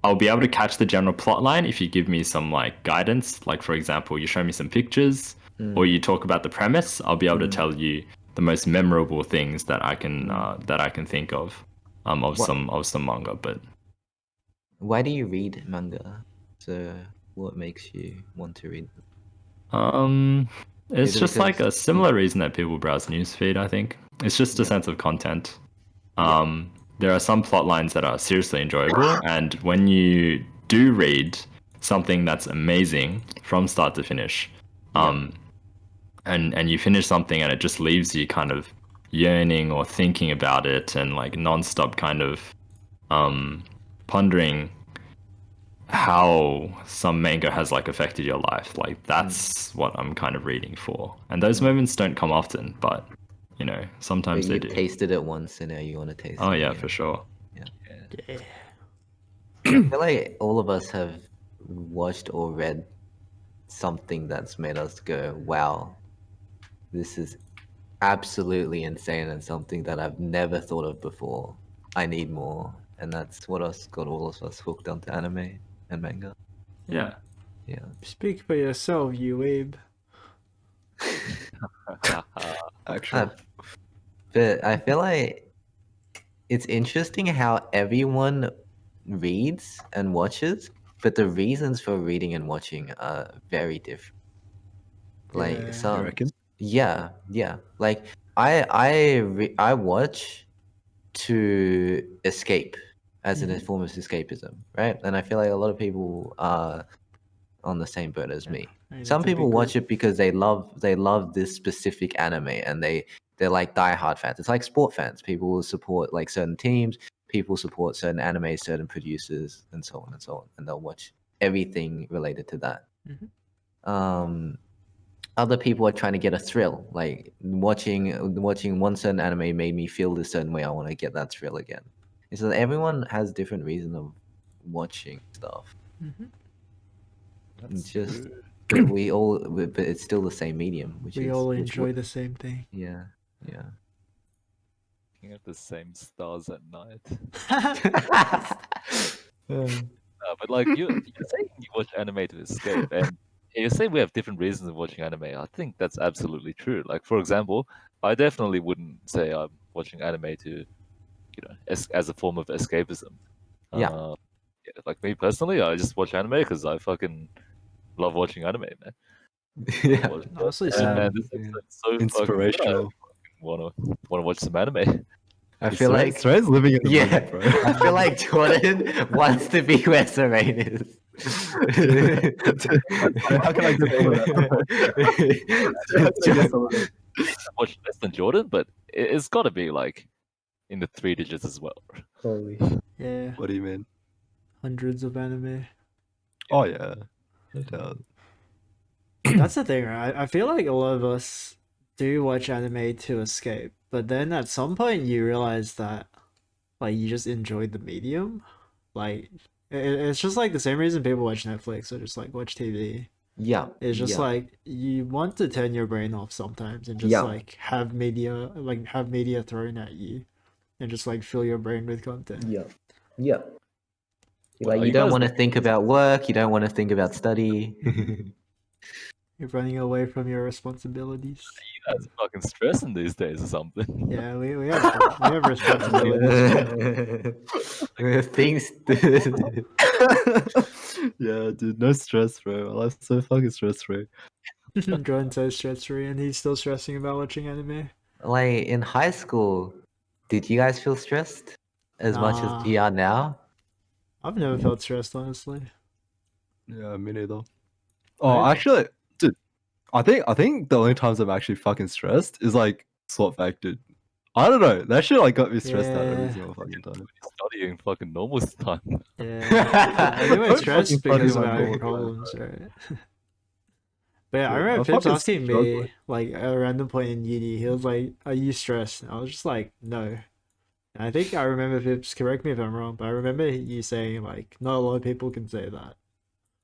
I'll be able to catch the general plot line if you give me some like guidance. Like for example, you show me some pictures or you talk about the premise. I'll be able to tell you the most memorable things that I can think of some manga. But Why do you read manga? So what makes you want to read? it's Is it just like because- a similar reason that people browse newsfeed. I think it's just a sense of content. There are some plot lines that are seriously enjoyable, and when you do read something that's amazing from start to finish, and you finish something and it just leaves you kind of yearning or thinking about it and like non-stop kind of pondering how some manga has like affected your life. Like that's what I'm kind of reading for. And those moments don't come often, but you know, But sometimes they you've do. tasted it once, and now you want to taste Oh it yeah, again. for sure. Yeah. I feel like all of us have watched or read something that's made us go, "Wow, this is absolutely insane," and something that I've never thought of before. I need more, and that's what us got all of us hooked onto anime and manga. Yeah. Yeah. Speak for yourself, you weeb. Actually, But I feel like it's interesting how everyone reads and watches, but the reasons for reading and watching are very different. Like Yeah. you some, reckon? yeah. Like I watch to escape as a form of escapism, right? And I feel like a lot of people are on the same boat as me. I mean, Some that's a people big watch group. it because they love this specific anime, and they're like diehard fans. It's like sport fans. People will support like certain teams. People support certain anime, certain producers, and so on and so on. And they'll watch everything related to that. Other people are trying to get a thrill. Like watching one certain anime made me feel this certain way. I want to get that thrill again. And so everyone has different reason of watching stuff. It's just but but it's still the same medium, which We is all enjoy the same thing. yeah. Looking at the same stars at night. Um, But like you're saying you watch anime to escape, and you say we have different reasons of watching anime. I think that's absolutely true. Like for example, I definitely wouldn't say I'm watching anime to, as a form of escapism. Yeah. Yeah, like me personally, I just watch anime because I fucking love watching anime, man. Yeah. Honestly, And same. this episode's so fucking good, Inspirational. wanna watch some anime. I feel like Strain's living in the yeah. moment, bro. I feel like Jordan wants to be where Serene is. How can I get over that? I watch less than Jordan, but it's got to be like in the 3 digits as well. Holy. Yeah, What do you mean? hundreds of anime. Oh yeah. No doubt. That's the thing, right? I feel like a lot of us do watch anime to escape, but then at some point you realize that, like, you just enjoy the medium. Like, it's just like the same reason people watch Netflix or just like watch TV. Yeah. It's just yeah. like you want to turn your brain off sometimes and just Yeah. like have media thrown at you, and just like fill your brain with content. Yeah. Yeah. Well, Like are you don't guys want to like- think about work, you don't want to think about study. You're running away from your responsibilities. You guys are fucking stressing these days or something. Yeah, we have responsibilities. Things Yeah, dude, no stress, bro. My life's so fucking stress free. Jordan's so stress free, and he's still stressing about watching anime. like in high school, did you guys feel stressed as much Nah. as you are now? I've never felt stressed, honestly. Yeah, me neither. Oh, actually, dude, I think the only times I'm actually fucking stressed is like SWAT factored. I don't know. That shit like got me stressed out every Yeah. single fucking time. Studying fucking normal time. Yeah, I think we're Don't stressed fucking study because of my our normal problems, time, right? But yeah, I Yeah, remember I'm Phipps fucking asking struggling. me, like, at a random point in uni, he was like, "Are you stressed?" And I was just like, "No." And I think I remember Phipps, correct me if I'm wrong, but I remember you saying, like, not a lot of people can say that.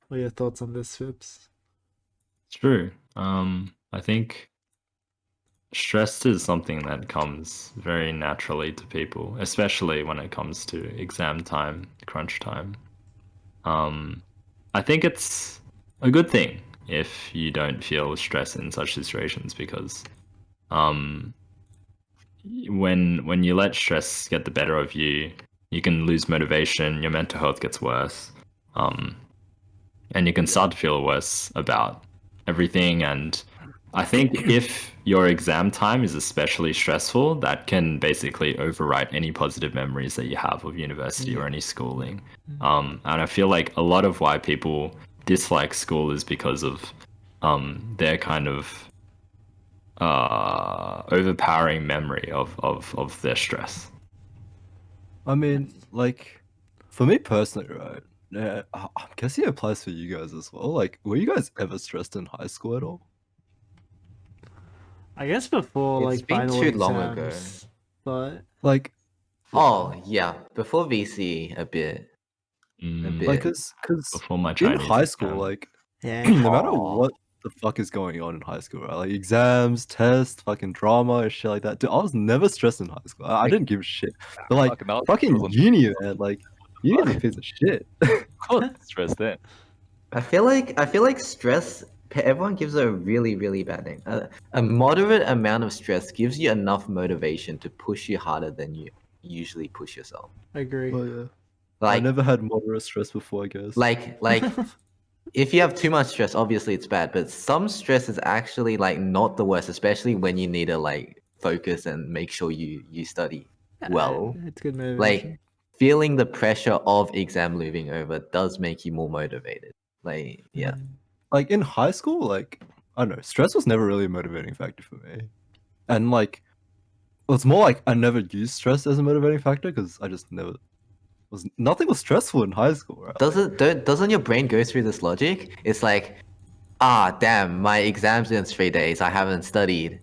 What are your thoughts on this, Phipps? It's true. I think stress is something that comes very naturally to people, especially when it comes to exam time, crunch time. I think it's a good thing if you don't feel stress in such situations because when you let stress get the better of you, you can lose motivation, your mental health gets worse, and you can start to feel worse about everything. And I think if your exam time is especially stressful, that can basically overwrite any positive memories that you have of university or any schooling. And I feel like a lot of why people dislike school is because of their kind of overpowering memory of their stress. I mean, like, for me personally, right? Yeah, I'm guessing it applies for you guys as well. Like, were you guys ever stressed in high school at all? I guess before It's like been final too long ago. exams, but Like, Oh yeah, before VC a bit. Mm, like, bit. cause before my in Chinese high school, exam. like, yeah, no matter Aw. what the fuck is going on in high school, right? Like exams, tests, fucking drama, and shit like that. Dude, I was never stressed in high school. I Like- didn't give a shit. But like, Fucking hell, fucking wasn't- uni, man, like, uni's a piece of shit. Of course, stress then. I feel like stress. Everyone gives it a really, really bad name. A moderate amount of stress gives you enough motivation to push you harder than you usually push yourself. I agree. Well, yeah. I Like, never had moderate stress before, I guess. like, if you have too much stress, obviously it's bad. But some stress is actually like not the worst, especially when you need to like focus and make sure you study well. It's good motivation. Like feeling the pressure of exam looming over does make you more motivated. Like, yeah. Like in high school, like I don't know, stress was never really a motivating factor for me. And like it's more like I never used stress as a motivating factor because I just never nothing was stressful in high school, right? Doesn't your brain go through this logic? It's like, damn, my exams in 3 days. I haven't studied.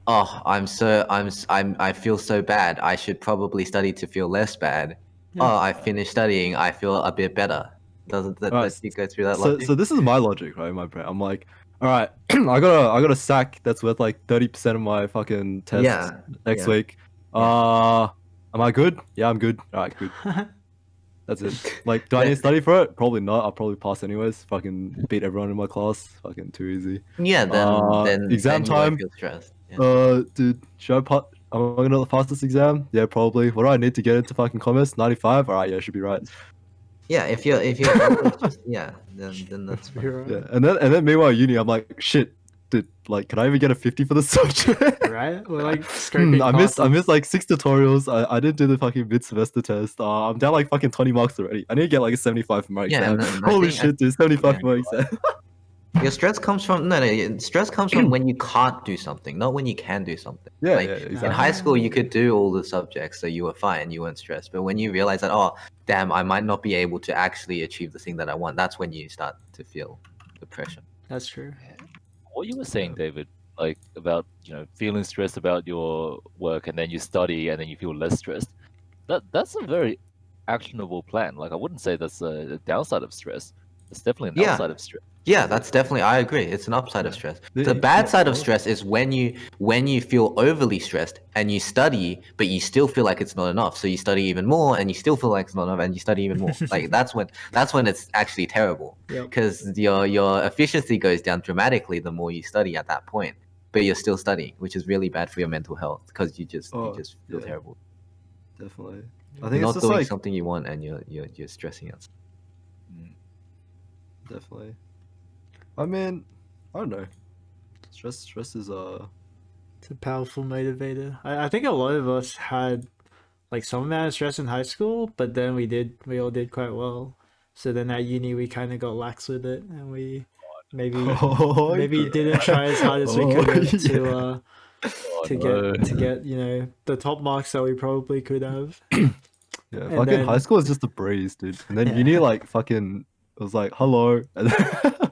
Oh, I feel so bad. I should probably study to feel less bad. Yeah. Oh, I finished studying. I feel a bit better. Doesn't that Right, you go through that So, logic? so this is my logic, right? In my brain, I'm like, all right, I got a sack that's worth like 30% of my fucking test Yeah, next yeah. week. Am I good? Yeah, I'm good. All right, good. That's it. Like, do I need to study for it? Probably not. I'll probably pass anyways. Fucking beat everyone in my class. Fucking too easy. Yeah, then exam then you won't time. feel stressed. Yeah. Dude, am I gonna pass this exam? Yeah, probably. What do I need to get into fucking commerce? 95. All right, yeah, should be right. Yeah, if you're just, yeah, then that's fine. You're right. Yeah, and then meanwhile uni, I'm like, shit, dude, like, can I even get a 50 for this subject? Right? We're like scraping I missed classes. like 6 tutorials. I didn't do the fucking mid semester test. I'm down like fucking 20 marks already. I need to get like a 75 for my Yeah, exam. and I Holy think- shit, dude, 75 yeah. for my exam. Your stress comes from stress comes from when you can't do something, not when you can do something. Yeah, Like, yeah, in exactly. high school, you could do all the subjects, so you were fine, you weren't stressed. But when you realize that, oh, damn, I might not be able to actually achieve the thing that I want, that's when you start to feel the pressure. That's true. What you were saying, David, like about feeling stressed about your work, and then you study, and then you feel less stressed. That's a very actionable plan. Like I wouldn't say that's a downside of stress. It's definitely an Yeah. upside of stress. Yeah, that's definitely, I agree. It's an upside of stress. The- The bad yeah, side of yeah. stress is when you feel overly stressed and you study, but you still feel like it's not enough. So you study even more and you still feel like it's not enough and you study even more. Like that's when it's actually terrible. Yep. Because your efficiency goes down dramatically the more you study at that point. But you're still studying, which is really bad for your mental health because you just feel yeah. terrible. Definitely. I You're think not it's just doing like something you want and you're stressing out. definitely. I mean, I don't know. Stress is It's a powerful motivator. I think a lot of us had like some amount of stress in high school, but then we all did quite well. So then at uni we kind of got lax with it, and we maybe didn't try as hard as we could have to get the top marks that we probably could have. Yeah, And fucking then- high school is just a breeze, dude. And then Yeah. uni, like, fucking, it was like, hello. And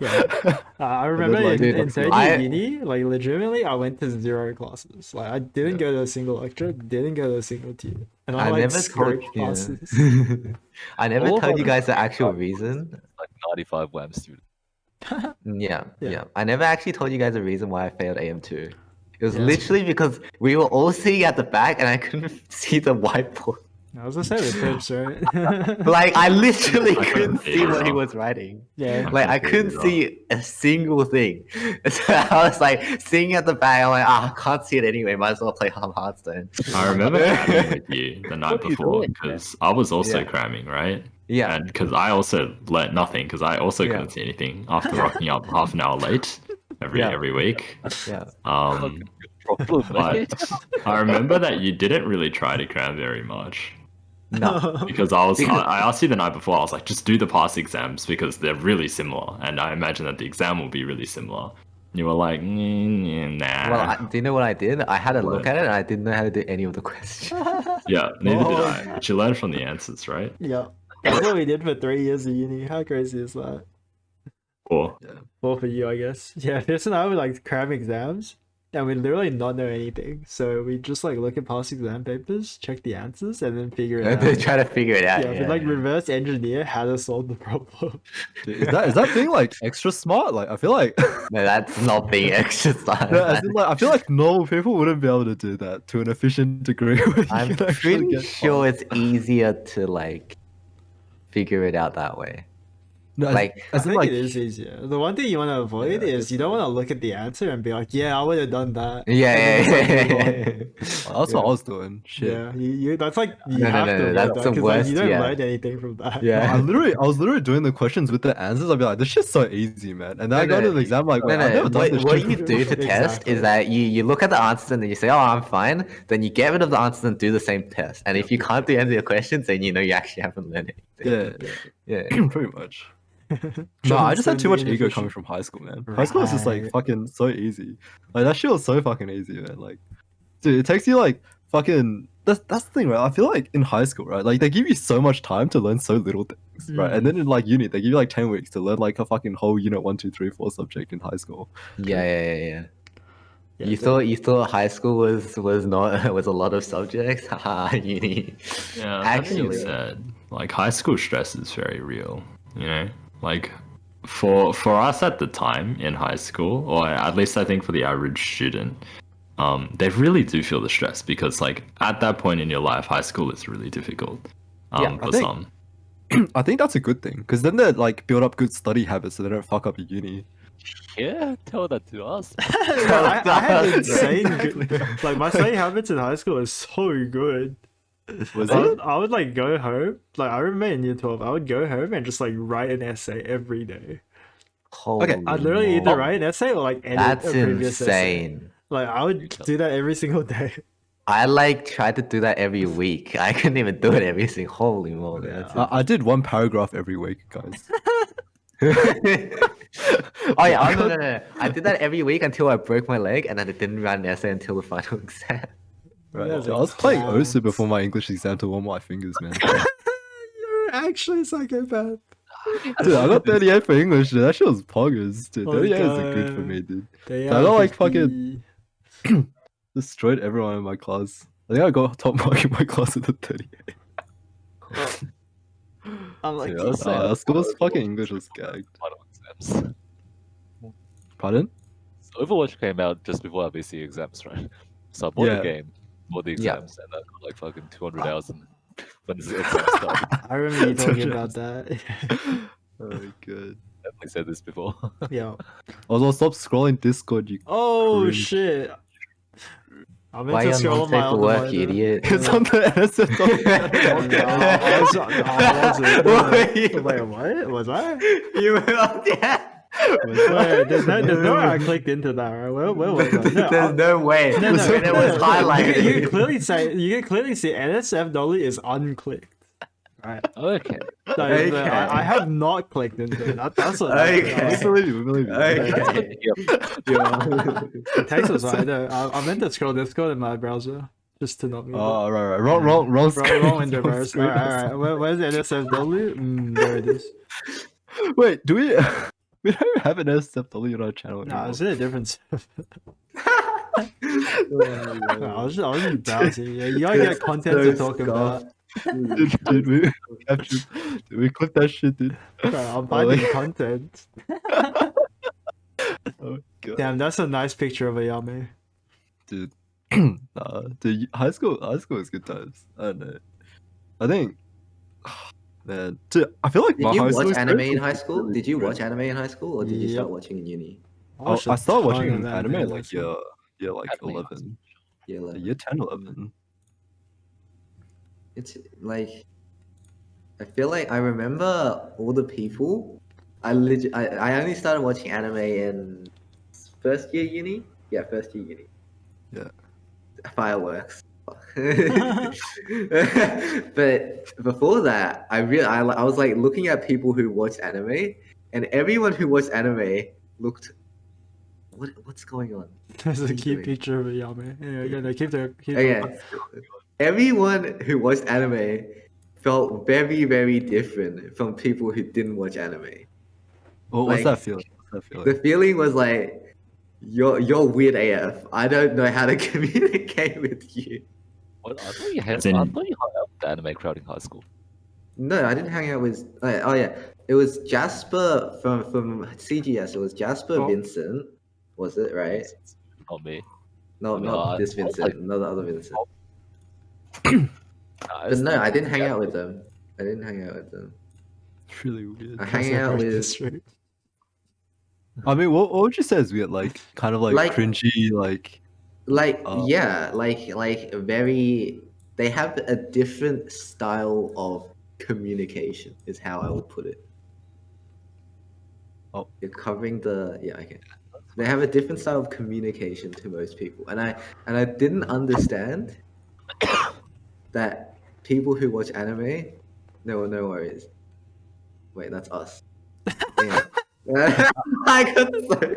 Yeah. I remember like, in dude, third I- year uni, like legitimately, I went to 0 classes. Like I didn't go to a single lecture, didn't go to a single tutor, and I I like never scraped told classes. I never All told of you us guys the are actual like reason. Like 95 WAM student. Yeah, Yeah. yeah. I never actually told you guys the reason why I failed AM2. It was Yeah. literally because we were all sitting at the back and I couldn't see the whiteboard. I was gonna say the tips, right? Like I literally I couldn't couldn't see what he either. was writing. yeah. Like I couldn't see a single thing. So I was like sitting at the back. I'm like, I can't see it anyway. Might as well play Hearthstone. I remember cramming with you the night What are you before doing, because I was also Yeah. cramming, right? Yeah. And because I also learnt nothing because I also Yeah. couldn't see anything after rocking up half an hour late every week. Yeah. Problem, mate. But I remember that you didn't really try to cram very much No. because I asked you the night before. I was like, just do the past exams because they're really similar, and I imagine that the exam will be really similar. You were like, nah. Well, do you know what I did? I had a look What? at it and I didn't know how to do any of the questions. Yeah, neither did Oh. I. But you learned from the answers, right? Yeah. That's what we did for 3 years of uni. How crazy is that? Or Well, for you, I guess. Yeah, Fierce and I would like cram exams, and we literally not know anything. So we just like look at past exam papers, check the answers, and then figure it They out. try to figure it out. Yeah, we like reverse engineer how to solve the problem. Dude, is that being like extra smart? Like I feel like No, that's not being extra smart. no, as in, like, I feel like normal people wouldn't be able to do that to an efficient degree. Where you I'm can actually pretty get sure far. it's easier to like figure it out that way. No, Like, I as in, think like, it is easier. The one thing you want to avoid Yeah, I is guess you don't so. want to look at the answer and be like, "Yeah, I would have done that." yeah, And then yeah, just, like, move on. yeah. that's what I was doing. Shit. Yeah, you that's like you No, no, have no, to no, avoid that's that the because like worst, you don't yeah. learn anything from that. Yeah. I was literally doing the questions with the answers. I'd be like, this shit's so easy, man. And then I No, go no. to the exam like, No, wait, I've no. never done this What shit you do to test Exactly. is that you look at the answers and then you say, "Oh, I'm fine." Then you get rid of the answers and do the same test. And if you can't do any of the questions, then you know you actually haven't learned anything. Yeah, Yeah. pretty much. No, I just had too much ego coming from high school, man. High school was just like Right. fucking so easy. Like that shit was so fucking easy, man. Like, dude, it takes you like fucking. That's the thing, right? I feel like in high school, right? Like they give you so much time to learn so little things, right? And then in like uni, they give you like 10 weeks to learn like a fucking whole unit 1, 2, 3, 4 subject in high school. Yeah. Yeah, You thought high school was not was a lot of subjects? Haha, uni. yeah, that being Actually. said, like high school stress is very real. You know, like for us at the time in high school, or at least I think for the average student, they really do feel the stress because like at that point in your life, high school is really difficult. Yeah, I for think- some. I think that's a good thing because then they like build up good study habits so they don't fuck up your uni. Yeah, tell that to us. I had insane good, like my study habits in high school was so good. Was I would like go home. Like I remember in year 12, I would go home and just like write an essay every day. Okay, I'd literally either moly. write an essay or like edit That's a previous essay. insane. Like I would do that every single day. I like tried to do that every week. I couldn't even do it every single. Holy moly! That's I did one paragraph every week, guys. Oh yeah, oh, no. I did that every week until I broke my leg, and then I didn't write an essay until the final exam. Right. That's I was playing clowns. OSU before my English exam to warm my fingers, man. You're actually a psychopath. Dude, I got 38 for English, dude. That shit was poggers, dude. Oh, 38 is good for God. me, dude. They I are got like 50. Destroyed everyone in my class. I think I got top mark in my class with the 38. I'm like, Yeah, that's sad. School's fucking English was gagged. Final exams. Pardon? So Overwatch came out just before our BC exams, right? So I bought Yeah. the game, bought the Yeah. exams, and I got like fucking 200 hours when the exam started. I remember you talking about that. Oh my god. Definitely said this before. Yeah. Also, stop scrolling Discord, you. Oh Cringe. shit. I meant Why to you scroll not on my safe for other work, monitor. you idiot? It's on the Wait, what? Was I? You yeah. Wait, there's no way I clicked into that, right? Where was I? There's no way. No, And it was highlighted. You can clearly see NSFW is unclicked. Right. Okay. So, Okay. I have not clicked into it. That's what. Okay. We believe you, we believe you. Okay. The text was right there. I meant to scroll Discord in my browser just to not be. Oh, right. Wrong Wrong screen. window verse. screen. Alright. Where's NSFW? There it is. Wait, do we? We don't have an SFW on our channel Nah, anymore. it's in a different server. I was just browsing. Yeah, you gotta get content to talk about. Dude, we clip that shit, dude. Bro, I'm finding content. Oh god, Damn, that's a nice picture of a Yame. dude. Dude, high school is good times. I don't know. I think, man, dude, I feel like Did my you high school watch anime in experience high was school? really Did you watch different. anime in high school, or did you start Yep. watching in uni? I started ton watching of anime in like high school. year like Anime. 11, Yeah, like, year 10, 11. it's like I feel like I remember all the people. I only started watching anime in first year uni. Yeah, first year uni. Yeah. Fireworks. But before that, I was like looking at people who watched anime, and everyone who watched anime looked. What's going on? There's a What are you cute doing? picture of a Yame. Yeah, keep the. Okay. Everyone who watched anime felt very, very different from people who didn't watch anime. What's Like, that feeling? What's that The feeling? feeling was like, you're weird AF. I don't know how to communicate with you. What, I thought you had. As in- I thought you hung out with the anime crowd in high school. No, I didn't hang out with. Oh yeah, it was Jasper from CGS. It was Jasper, Oh. Vincent, was it right? Not me. No, I mean, not I- this I was Vincent, like- another other Vincent. Nah, But no, I didn't hang out with them. I didn't hang out with them. It's really weird. I hang out with District. I mean, what would you say is weird? Like, kind of like cringy, like. like very. They have a different style of communication. Is how I would put it. Oh. You're covering the okay. They have a different style of communication to most people, and I didn't understand that people who watch anime, no worries. Wait, that's us. Yeah. I got so.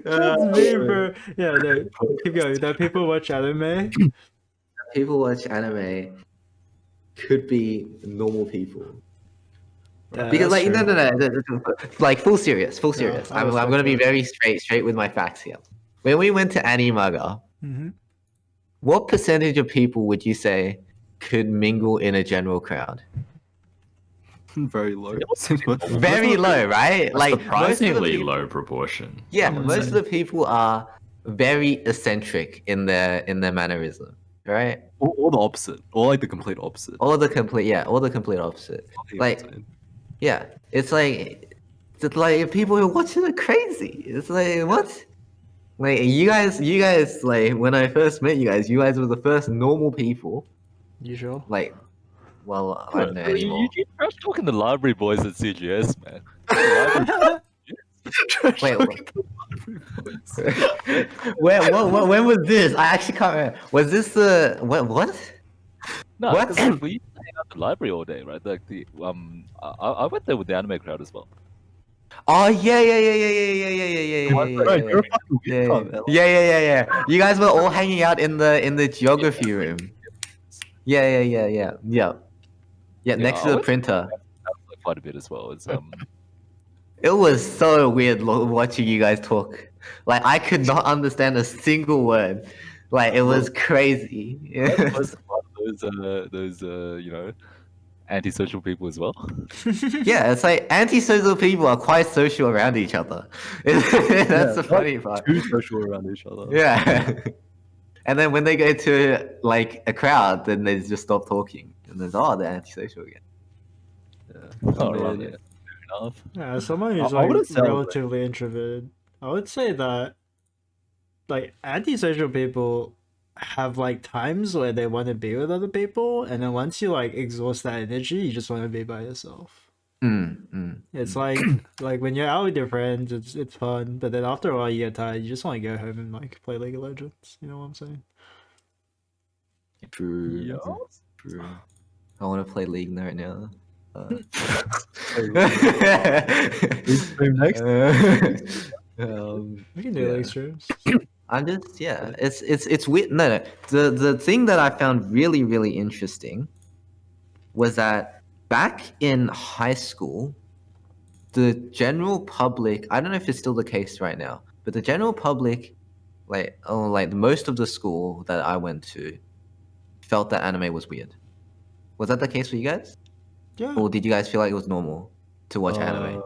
That's me, bro. Yeah, no, keep going. That people watch anime. People watch anime could be normal people. Yeah, Because that's like true. no, like full serious. I I'm respect gonna be that. very straight with my facts here. When we went to Animaga, Mhm. what percentage of people would you say could mingle in a general crowd? Very low. Very low, right? A Like most of the surprisingly people, low proportion. yeah, I would most say. of the people are very eccentric in their mannerism, right? Or the opposite, or like the complete opposite. All the complete opposite. Like, yeah, it's like people who watch it are crazy. It's like what? Like you guys, like when I first met you guys were the first normal people. You sure? Like, well, I don't know Bro, anymore. you trash talking the library boys at CGS, man. Wait, when was this? I actually can't remember. Was this the what? No, What? because like, we used to hang out at the library all day, right? Like I went there with the anime crowd as well. Oh yeah. You're a fucking weird cunt, man. Yeah. You guys were all hanging out in the geography room. Yeah. Next to I the went printer. like, quite a bit as well. It's It was so weird watching you guys talk. Like I could not understand a single word. Like it was crazy. most part of those you know, antisocial people as well. Yeah, it's like antisocial people are quite social around each other. That's the funny part. Too social around each other. Yeah. And then when they go to like a crowd, then they just stop talking, and then they're antisocial again. Oh, mean, right, yeah. Fair enough. Yeah, someone who's I like wouldn't say I was, relatively introverted. I would say that like antisocial people have like times where they want to be with other people, and then once you like exhaust that energy, you just want to be by yourself. It's like when you're out with your friends, it's fun, but then after a while you get tired. You just want to go home and like play League of Legends. You know what I'm saying? True. I want to play League right now. Stream next. We can do Yeah. League streams. I'm just it's weird. No. The thing that I found really interesting was that back in high school, the general public, I don't know if it's still the case right now, but the general public, like most of the school that I went to, felt that anime was weird. Was that the case for you guys? Yeah. Or did you guys feel like it was normal to watch anime?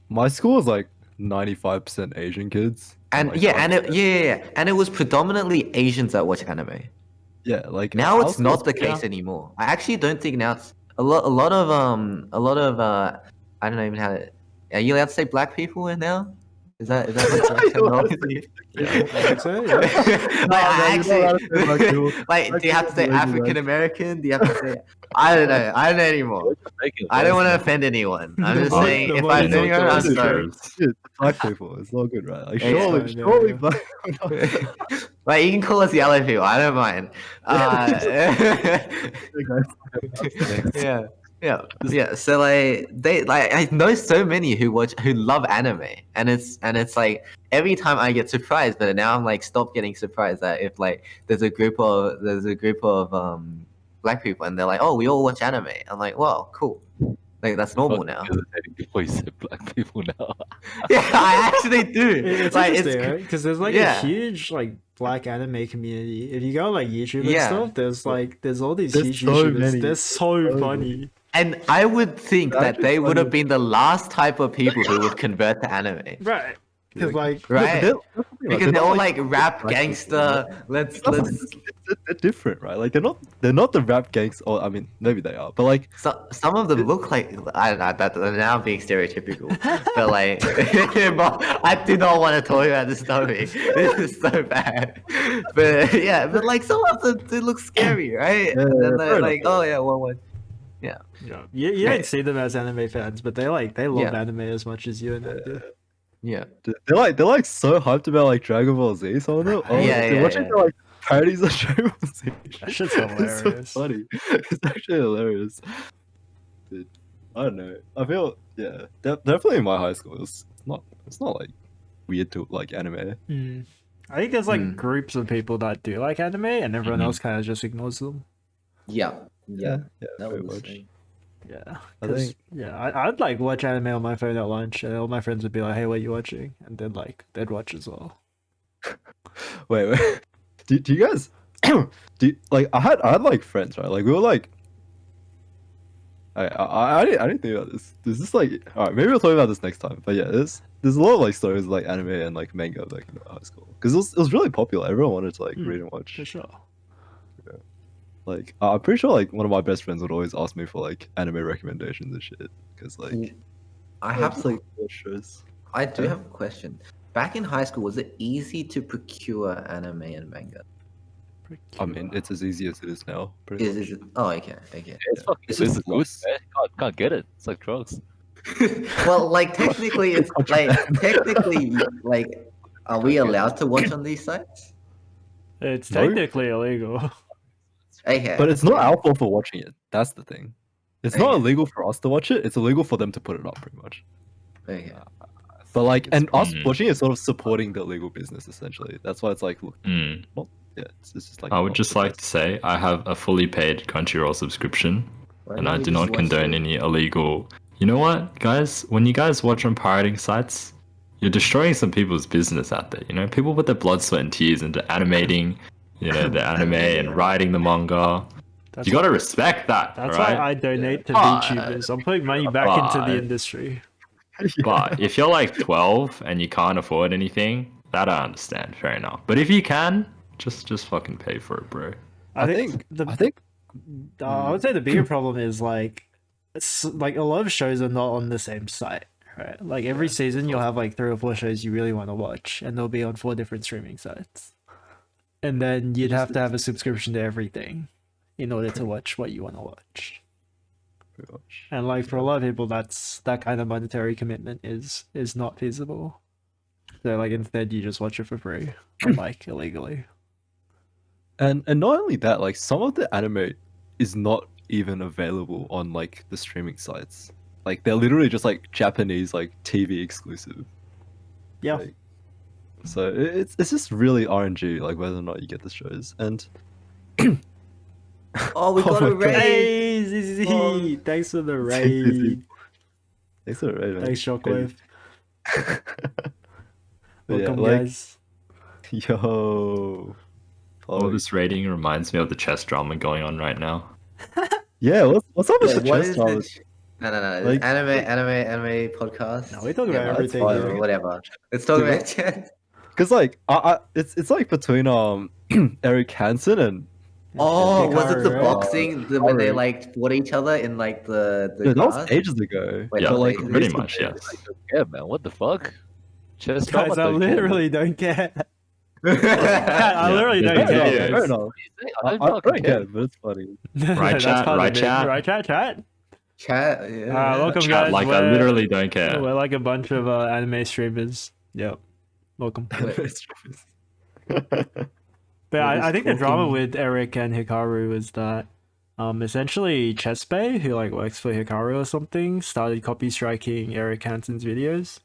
My school was like 95% Asian kids. And like, yeah, and it was predominantly Asians that watch anime. yeah, like Now our it's not school's- the case anymore. I actually don't think now it's a lot of I don't know even how to, are you allowed to say black people in now? Is that the correct terminology? I think so, yeah. Like, I you're not allowed to say black actually, people. like, Black do you have to people say are really African American? Do you have to say? I don't know anymore. I don't want to offend anyone. I'm just Oh, saying, the if one I who offend you, I'm knows the sorry. truth. Shit, black people. It's all good, right? Like Yeah, surely, yeah, surely, yeah. black. Like you can call us yellow people. I don't mind. Yeah. So like I know so many who love anime, and it's like every time I get surprised, but now I'm like stop getting surprised that if like there's a group of black people, and they're like, "Oh, we all watch anime." I'm like, "Well, cool. Like that's normal now." Before you said black people now. Yeah, I actually do. It's like, interesting, right? Because there's like yeah. a huge like black anime community. If you go on, like YouTube and Yeah. stuff, there's all these There's huge so YouTubers. many. They're so funny. And I would think that That's they would have funny. been the last type of people who would convert to anime, Right. Because like right? That's the thing, Because they're they're all not like rap black people, gangster. Let's. they're different, right? Like they're not the rap gangs. Or I mean, maybe they are, but like Some of them look like that. Now I'm being stereotypical, but like, but I do not want to talk about this story. This is so bad. But yeah, but like some of them they look scary, right? Yeah, And then fair they're enough. like, oh yeah, one. you don't see them as anime fans, but they love Yeah. anime as much as you and I do. Yeah. they're like so hyped about like Dragon Ball Z. Some of them, Yeah, watching yeah. the like parodies of Dragon Ball Z. That shit's It's so hilarious. funny. It's actually hilarious. Dude, I don't know. I feel definitely in my high school. It's not like weird to like anime. Mm. I think there's like Mm. groups of people that do like anime, and everyone else kind of just ignores them. Yeah. Yeah, That very was much. insane. Yeah, I 'cause, think- I'd like watch anime on my phone at lunch, and all my friends would be like, "Hey, what are you watching?" And then like they'd watch as well. Wait. Do you guys like I had like friends, right? Like we were like I didn't think about this. There's just like all right, maybe we'll talk about this next time. But yeah, there's a lot of like stories of, like anime and like manga like in high school because it was really popular. Everyone wanted to like read and watch. For sure. Like I'm pretty sure like one of my best friends would always ask me for like anime recommendations and shit because like I have just, like watch shows. I do have a question. Back in high school, was it easy to procure anime and manga? I mean, it's as easy as it is now. Pretty Is it? Oh, okay. It's fucking It's it's just a goose, man. Can't get it. It's like drugs. Well, like technically, it's like are we allowed to watch on these sites? It's No. technically illegal. Okay. But it's not our fault for watching it. That's the thing. It's not Okay. illegal for us to watch it. It's illegal for them to put it up, pretty much. Okay. But like, and us Mm. watching it sort of supporting the illegal business, essentially. That's why it's like, look, Mm. yeah, it's just like. I would not just the like best. to say I have a fully paid Crunchyroll subscription, Why and don't I we do just not watch condone the- any illegal. You know what, guys? When you guys watch on pirating sites, you're destroying some people's business out there. You know, people put their blood, sweat, and tears into animating, the anime and writing the manga. That's You gotta respect that, That's right? why I donate to But- VTubers. I'm putting money back into the but- industry. But if you're like 12 and you can't afford anything, that I understand. Fair enough. But if you can, just fucking pay for it, bro. I think. the I think. I would say the bigger problem is like like a lot of shows are not on the same site, right? Like every season you'll have like 3 or 4 shows you really want to watch, and they'll be on 4 different streaming sites. And then you'd have to have a subscription to everything in order to watch what you want to watch. Pretty much. And like for a lot of people, that kind of monetary commitment is not feasible. So like instead you just watch it for free, or like illegally. And not only that, like some of the anime is not even available on like the streaming sites. Like they're literally just like Japanese like TV exclusive. Yeah. Like, so it's just really RNG, like whether or not you get the shows. And Oh, we Oh got my a God. raid. Hey, ZZ, Oh. thanks for the ZZ. raid. it's alright, man. Thanks, Shockwave. But yeah, Welcome, like, guys. yo. All Oh, this rating reminds me of the chess drama going on right now. yeah, what's up with Yeah, the what chess is drama? this? No. Like- Anime podcast. No, we talk about that's everything fine, here. Whatever. Let's talk Dude, about chess. Because like it's like between Eric Hansen and Oh, was it the Hikaru, right? boxing when they Hikaru. like fought each other in like the Dude, that was cars? ages ago. Wait, Yeah, but like pretty pretty recently- much, yes. Yeah, man. What the fuck? Chess Guys, I drama, don't care. literally don't care. I Yeah. literally don't Yeah, care. yeah, guys. Fair enough. I don't I fucking don't care. get it, but it's funny. Right, That's chat? part of Right, it. chat? Right, chat? Chat. Yeah. Welcome, Chat, guys. like I We're- literally don't care. We're like a bunch of anime streamers. Yep. Welcome. But I think the drama with Eric and Hikaru is that essentially Chessbay, who like works for Hikaru or something, started copy striking Eric Hansen's videos.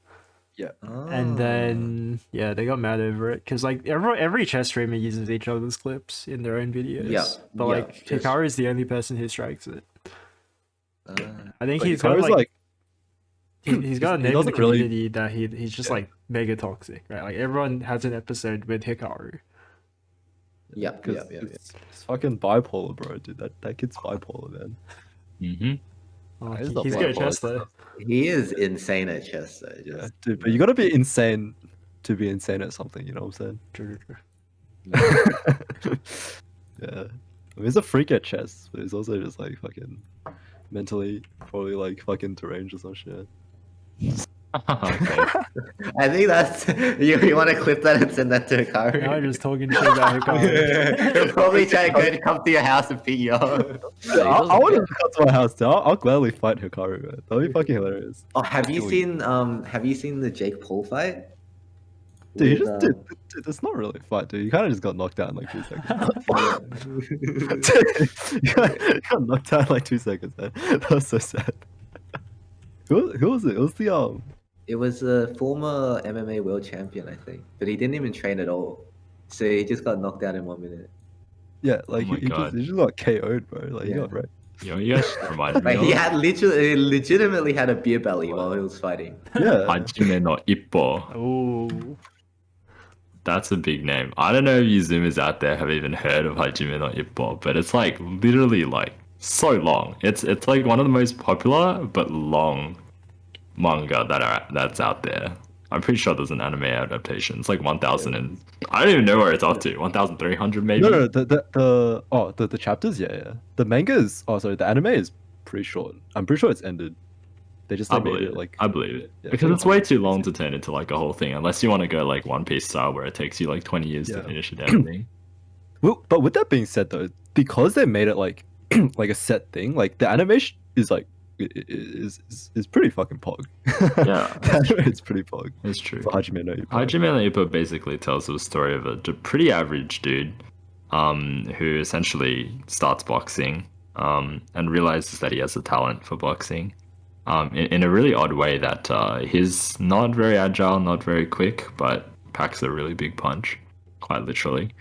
And then they got mad over it because like every chess streamer uses each other's clips in their own videos. But like Hikaru is the only person who strikes it. I think he's got like he's got a name in the community that he's just like mega toxic, right? Like everyone has an episode with Hikaru. Yeah. It's fucking bipolar, bro, dude. That kid's bipolar, man. Mm-hmm. Oh, he's good at chess though. He is insane at chess though. Yeah, dude, but you gotta be insane to be insane at something, you know what I'm saying? True. Yeah. I mean, he's a freak at chess, but he's also just like fucking mentally probably like fucking deranged or some shit. Okay. I think that's you want to clip that and send that to Hikaru. Now I'm just talking shit about Hikaru. He'll probably try to come to your house and beat you up. I want to come to my house too. I'll gladly fight Hikaru, man. That'll be fucking hilarious. Oh, have you seen the Jake Paul fight? Dude, dude, it's not really a fight, dude. You kind of just got knocked out in like 2 seconds. You got knocked out in like 2 seconds, man. That was so sad. Who was it? It was the It was a former MMA world champion, I think, but he didn't even train at all. So he just got knocked out in 1 minute. Yeah, like Oh my God. he just got KO'd, bro. Like he got wrecked. Yo, you guys reminded me Like he had legitimately had a beer belly while he was fighting. Yeah. Hajime no Ippo. Oh, That's a big name. I don't know if you Zoomers out there have even heard of Hajime no Ippo, but it's like literally like so long. It's like one of the most popular but long manga that's out there. I'm pretty sure there's an anime adaptation. It's like 1,000 and I don't even know where it's up to. 1,300 maybe. No, the chapters, yeah. The manga is the anime is pretty short. I'm pretty sure it's ended. They just I made believe it it. like I believe it yeah, because it's way too long to turn into like a whole thing, unless you want to go like One Piece style, where it takes you like 20 years to finish it everything. Well, but with that being said, though, because they made it like like a set thing, like the animation is like is pretty fucking pog. Yeah, it's pretty pog. It's true. For Hajime no Ippo. Hajime no Ippo basically tells the story of a pretty average dude, who essentially starts boxing, and realizes that he has a talent for boxing, in a really odd way that he's not very agile, not very quick, but packs a really big punch, quite literally.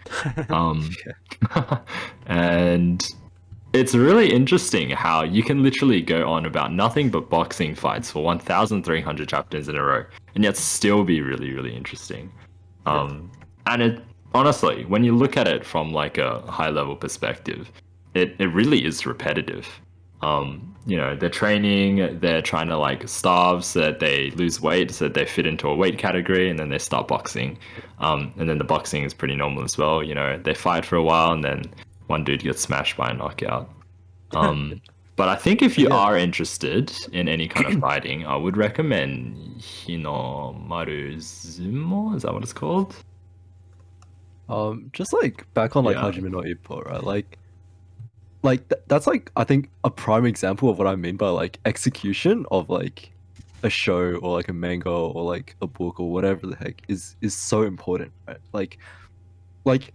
And it's really interesting how you can literally go on about nothing but boxing fights for 1,300 chapters in a row, and yet still be really, really interesting. And it honestly, when you look at it from like a high level perspective, it really is repetitive. You know, they're training, they're trying to like starve so that they lose weight, so that they fit into a weight category, and then they start boxing. And then the boxing is pretty normal as well. You know, they fight for a while, and then one dude gets smashed by a knockout. But I think if you are interested in any kind of fighting, I would recommend Hinomaru Zumo. Is that what it's called? Just like back on like Hajime no Ippo, right? That's like I think a prime example of what I mean by like execution of like a show or like a manga or like a book or whatever the heck is so important, right? Like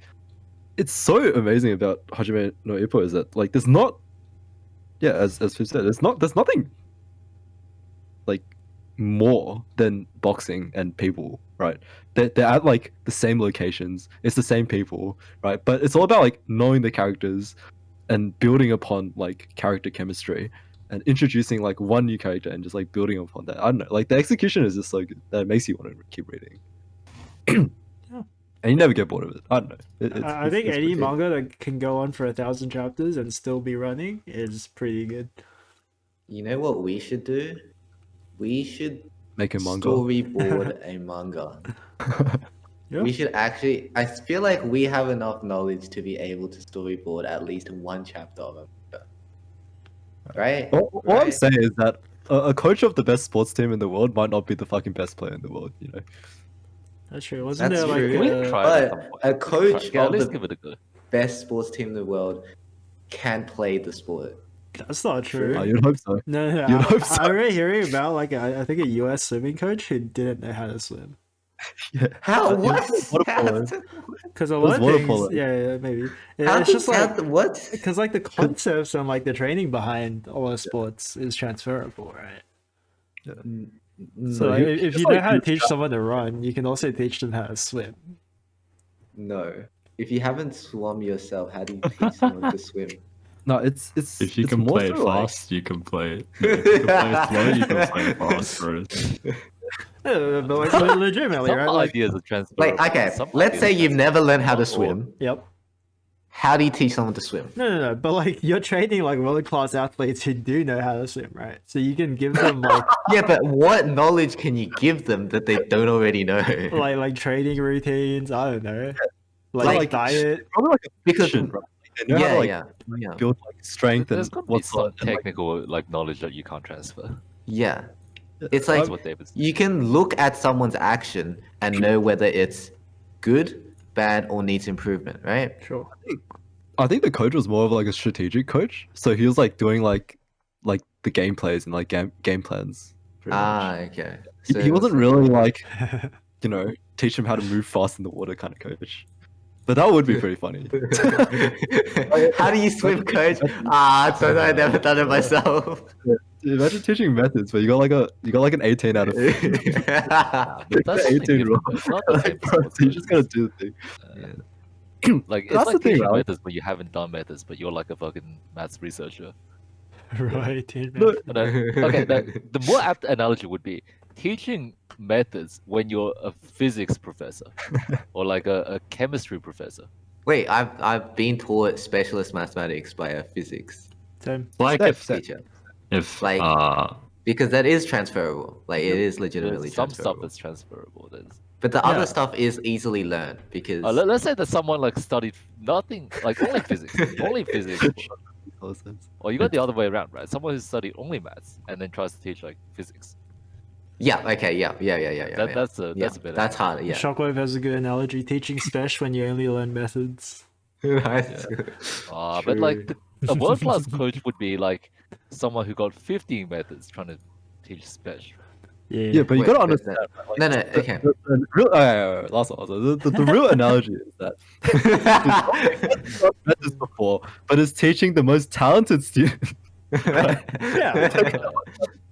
it's so amazing about Hajime no Ippo is that like there's not as Fib said, there's nothing like more than boxing and people, right? They're at like the same locations, it's the same people, right? But it's all about like knowing the characters and building upon like character chemistry and introducing like one new character and just like building upon that. I don't know, like the execution is just so good that it makes you want to keep reading. And you never get bored of it. I don't know. I think any manga that can go on for 1,000 chapters and still be running is pretty good. You know what we should do? We should make a manga. Storyboard a manga. Yeah. We should actually. I feel like we have enough knowledge to be able to storyboard at least one chapter of a manga. Right? All I'm saying is that a coach of the best sports team in the world might not be the fucking best player in the world, you know? That's true. Wasn't That's there true. like We try it at some But point. a coach At of least the give it a go. best sports team in the world can play the sport. that's not true. Oh, you'd hope so. No, You'd hope so. I remember hearing about like I think a US swimming coach who didn't know how to swim. Yeah. How? What? Water polo. Because a was lot of water things, polo. yeah, maybe. How It's just like what? because like the concepts and like the training behind all those sports is transferable, right? So like, if it's you know like how to huge teach chat. someone to run, you can also teach them how to swim. No. If you haven't swum yourself, how do you teach someone to swim? No, it's If you it's can more play it so like fast, you can play it. If you can play it slow, you can play it fast, bro. But like, legitimately, Some right? Like, ideas are transferable. Like, okay, Some let's ideas say are you've never learned how to transferable. swim. yep. How do you teach someone to swim? No. But like, you're training like world class athletes who do know how to swim, right? So you can give them like, Yeah, but what knowledge can you give them that they don't already know? like training routines. I don't know. Like, Diet. probably like a Because- fiction, right? They know how to like build like strength There's and got to be whatnot. some technical like knowledge that you can't transfer. Yeah. It's That's like what David's. you can look at someone's action and know whether it's good, bad, or needs improvement, right? Sure. I think the coach was more of like a strategic coach, so he was like doing like the gameplays and like game plans. Pretty much. Okay. He wasn't really like teach them how to move fast in the water kind of coach. But that would be pretty funny. How do you swim, coach? I don't know. I've never done it myself. Imagine teaching methods, but you got like an 18 out of But that's the 18 thing, roll. it's not the same Like, bro, sports you just gotta coaches. do the thing. Like it's That's like the thing, teaching right? methods, but you haven't done methods, but you're like a fucking maths researcher. Right. Look, And okay, the more apt analogy would be teaching methods when you're a physics professor or like a chemistry professor. Wait, I've been taught specialist mathematics by a physics Same. Like Same. teacher if Like- because that is transferable. Like it is legitimately There's some stuff transferable. that's transferable. There's, But the Yeah. other stuff is easily learned because let's say that someone like studied nothing, like only physics, or you got the other way around, right? Someone who studied only maths and then tries to teach like physics. yeah, okay, yeah. That's a better. That's hard. Yeah, Shockwave has a good analogy. Teaching special when you only learn methods. That's But like true. a world class coach would be like someone who got 15 methods trying to teach special. Yeah, but you Wait, gotta wait, understand. Like, No, okay. the real, last one. The real analogy is that he's not met this before, but is teaching the most talented student. Yeah.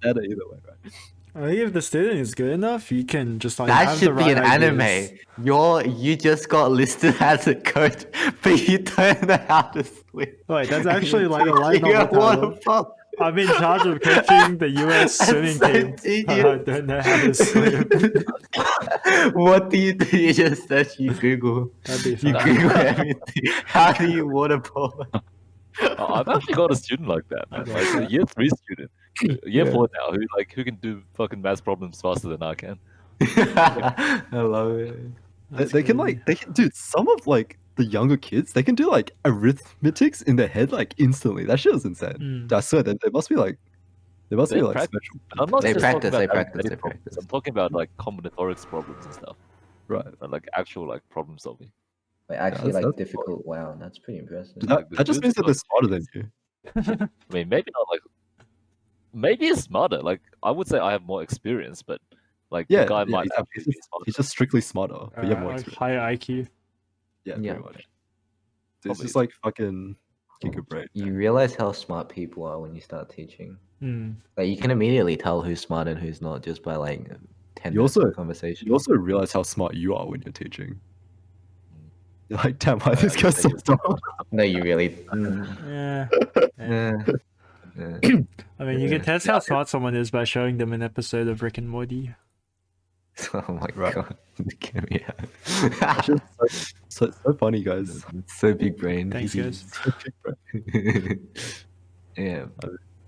Better either way, right? I think if the student is good enough, you can just like That have the should be right an ideas. anime. You just got listed as a coach, but you don't know how to swim. Wait, that's actually like a light Yeah, novel what title. the fuck? I'm in charge of coaching the US That's swimming so team. I genius. don't know how to swim. What do? You just search, you Google. That'd be You fun. Google everything. How do you water polo? I've actually got a student like that, man. Like a year 3 student, year 4 now, who can do fucking maths problems faster than I can. I love it. They can do some of like the younger kids. They can do like arithmetics in their head like instantly. That shit was insane. Mm. I swear that they must be like They special. But I'm not They just practice, talking about they arithmetic practice. problems. I'm talking about like combinatorics problems and stuff, Right. like actual like problem solving. Wait, actually, that's- like that's- difficult. Wow, that's pretty impressive. That just means that they're smarter than you. I mean, maybe not like. Maybe it's smarter. Like I would say, I have more experience, but like Yeah, the guy yeah, might exactly. actually be smarter. He's just strictly smarter, but you have more Like experience. higher IQ. Yeah, Yeah. pretty much. Dude, it's Probably. just like fucking kick a brain. You realize how smart people are when you start teaching. Mm. Like you can immediately tell who's smart and who's not just by like 10 You minutes also- of conversation. You also realize how smart you are when you're teaching. You're like, damn, why this I guy's so think it's- smart? No, you really. Yeah. Yeah. I mean, you can test how smart someone is by showing them an episode of Rick and Morty. Oh my Right. god. Get me out. It's just so funny, guys. It's so big brain. Thanks, guys. So big, bro. Yeah.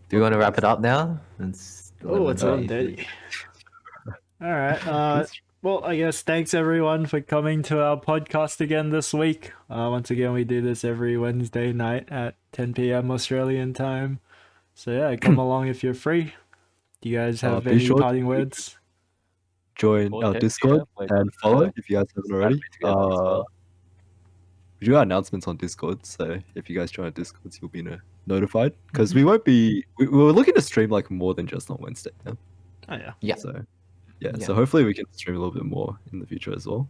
Do we want to wrap it up now? It's Oh, it's 11:30. 11:30. All right. Well, I guess thanks everyone for coming to our podcast again this week. Once again, we do this every Wednesday night at 10 p.m. Australian time. So yeah, come along if you're free. Do you guys have Be any sure to- parting words? Join Or our 10 Discord PM, like, and follow if you guys haven't already. together as well. We do our announcements on Discord, so if you guys join our Discord, you'll be notified. Because we won't be. We were looking to stream like more than just on Wednesday. Yeah? Oh yeah. Yeah. So yeah, Yeah. so hopefully we can stream a little bit more in the future as well.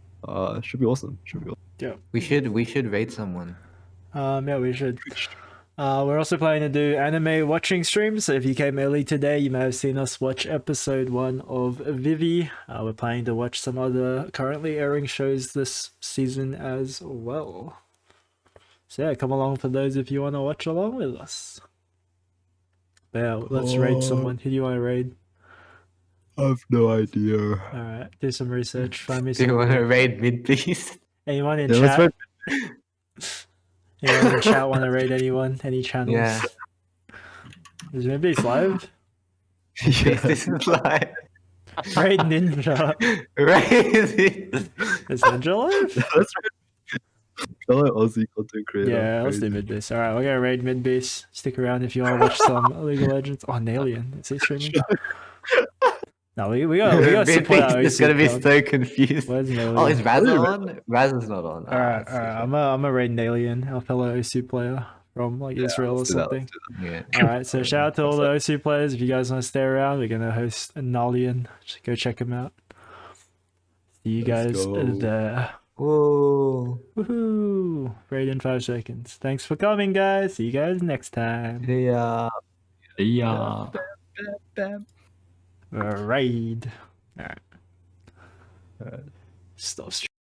Should be awesome. Should be awesome. We should rate someone. Yeah, we should. We're also planning to do anime watching streams. So if you came early today, you may have seen us watch episode 1 of Vivy. We're planning to watch some other currently airing shows this season as well. So yeah, come along for those if you want to watch along with us. But yeah, let's raid someone. Who do you want to raid? I have no idea. Alright, do some research. Find me Do you some. want to raid mid piece? Anyone in Yeah, let's chat? raid- Anyone in chat want to raid anyone? Any channels? Yeah. Is Midbeast live? Yeah. This is like Raid Ninja. raid. Is Ninja live? Let's raid fellow Aussie content creator. Yeah, let's do Midbeast. Alright, we're gonna raid Midbeast. Stick around if you want to watch some League of Legends. Oh, Nalian. Is he streaming? No, we got support our It's gonna be OC so confused. Where's Nalian? Oh, is Raz on? Raz is not on. Alright, I'm a raid Nalian, our fellow OC player from like Israel or let's do that, something. Yeah. Alright, so shout out to all the OC players. If you guys want to stay around, we're gonna host a Nalian. Just go check him out. See you Let's guys go. there. Whoa. Woohoo! Raid in 5 seconds. Thanks for coming, guys. See you guys next time. Yeah. Yeah. Raid. Alright. Stop streaming.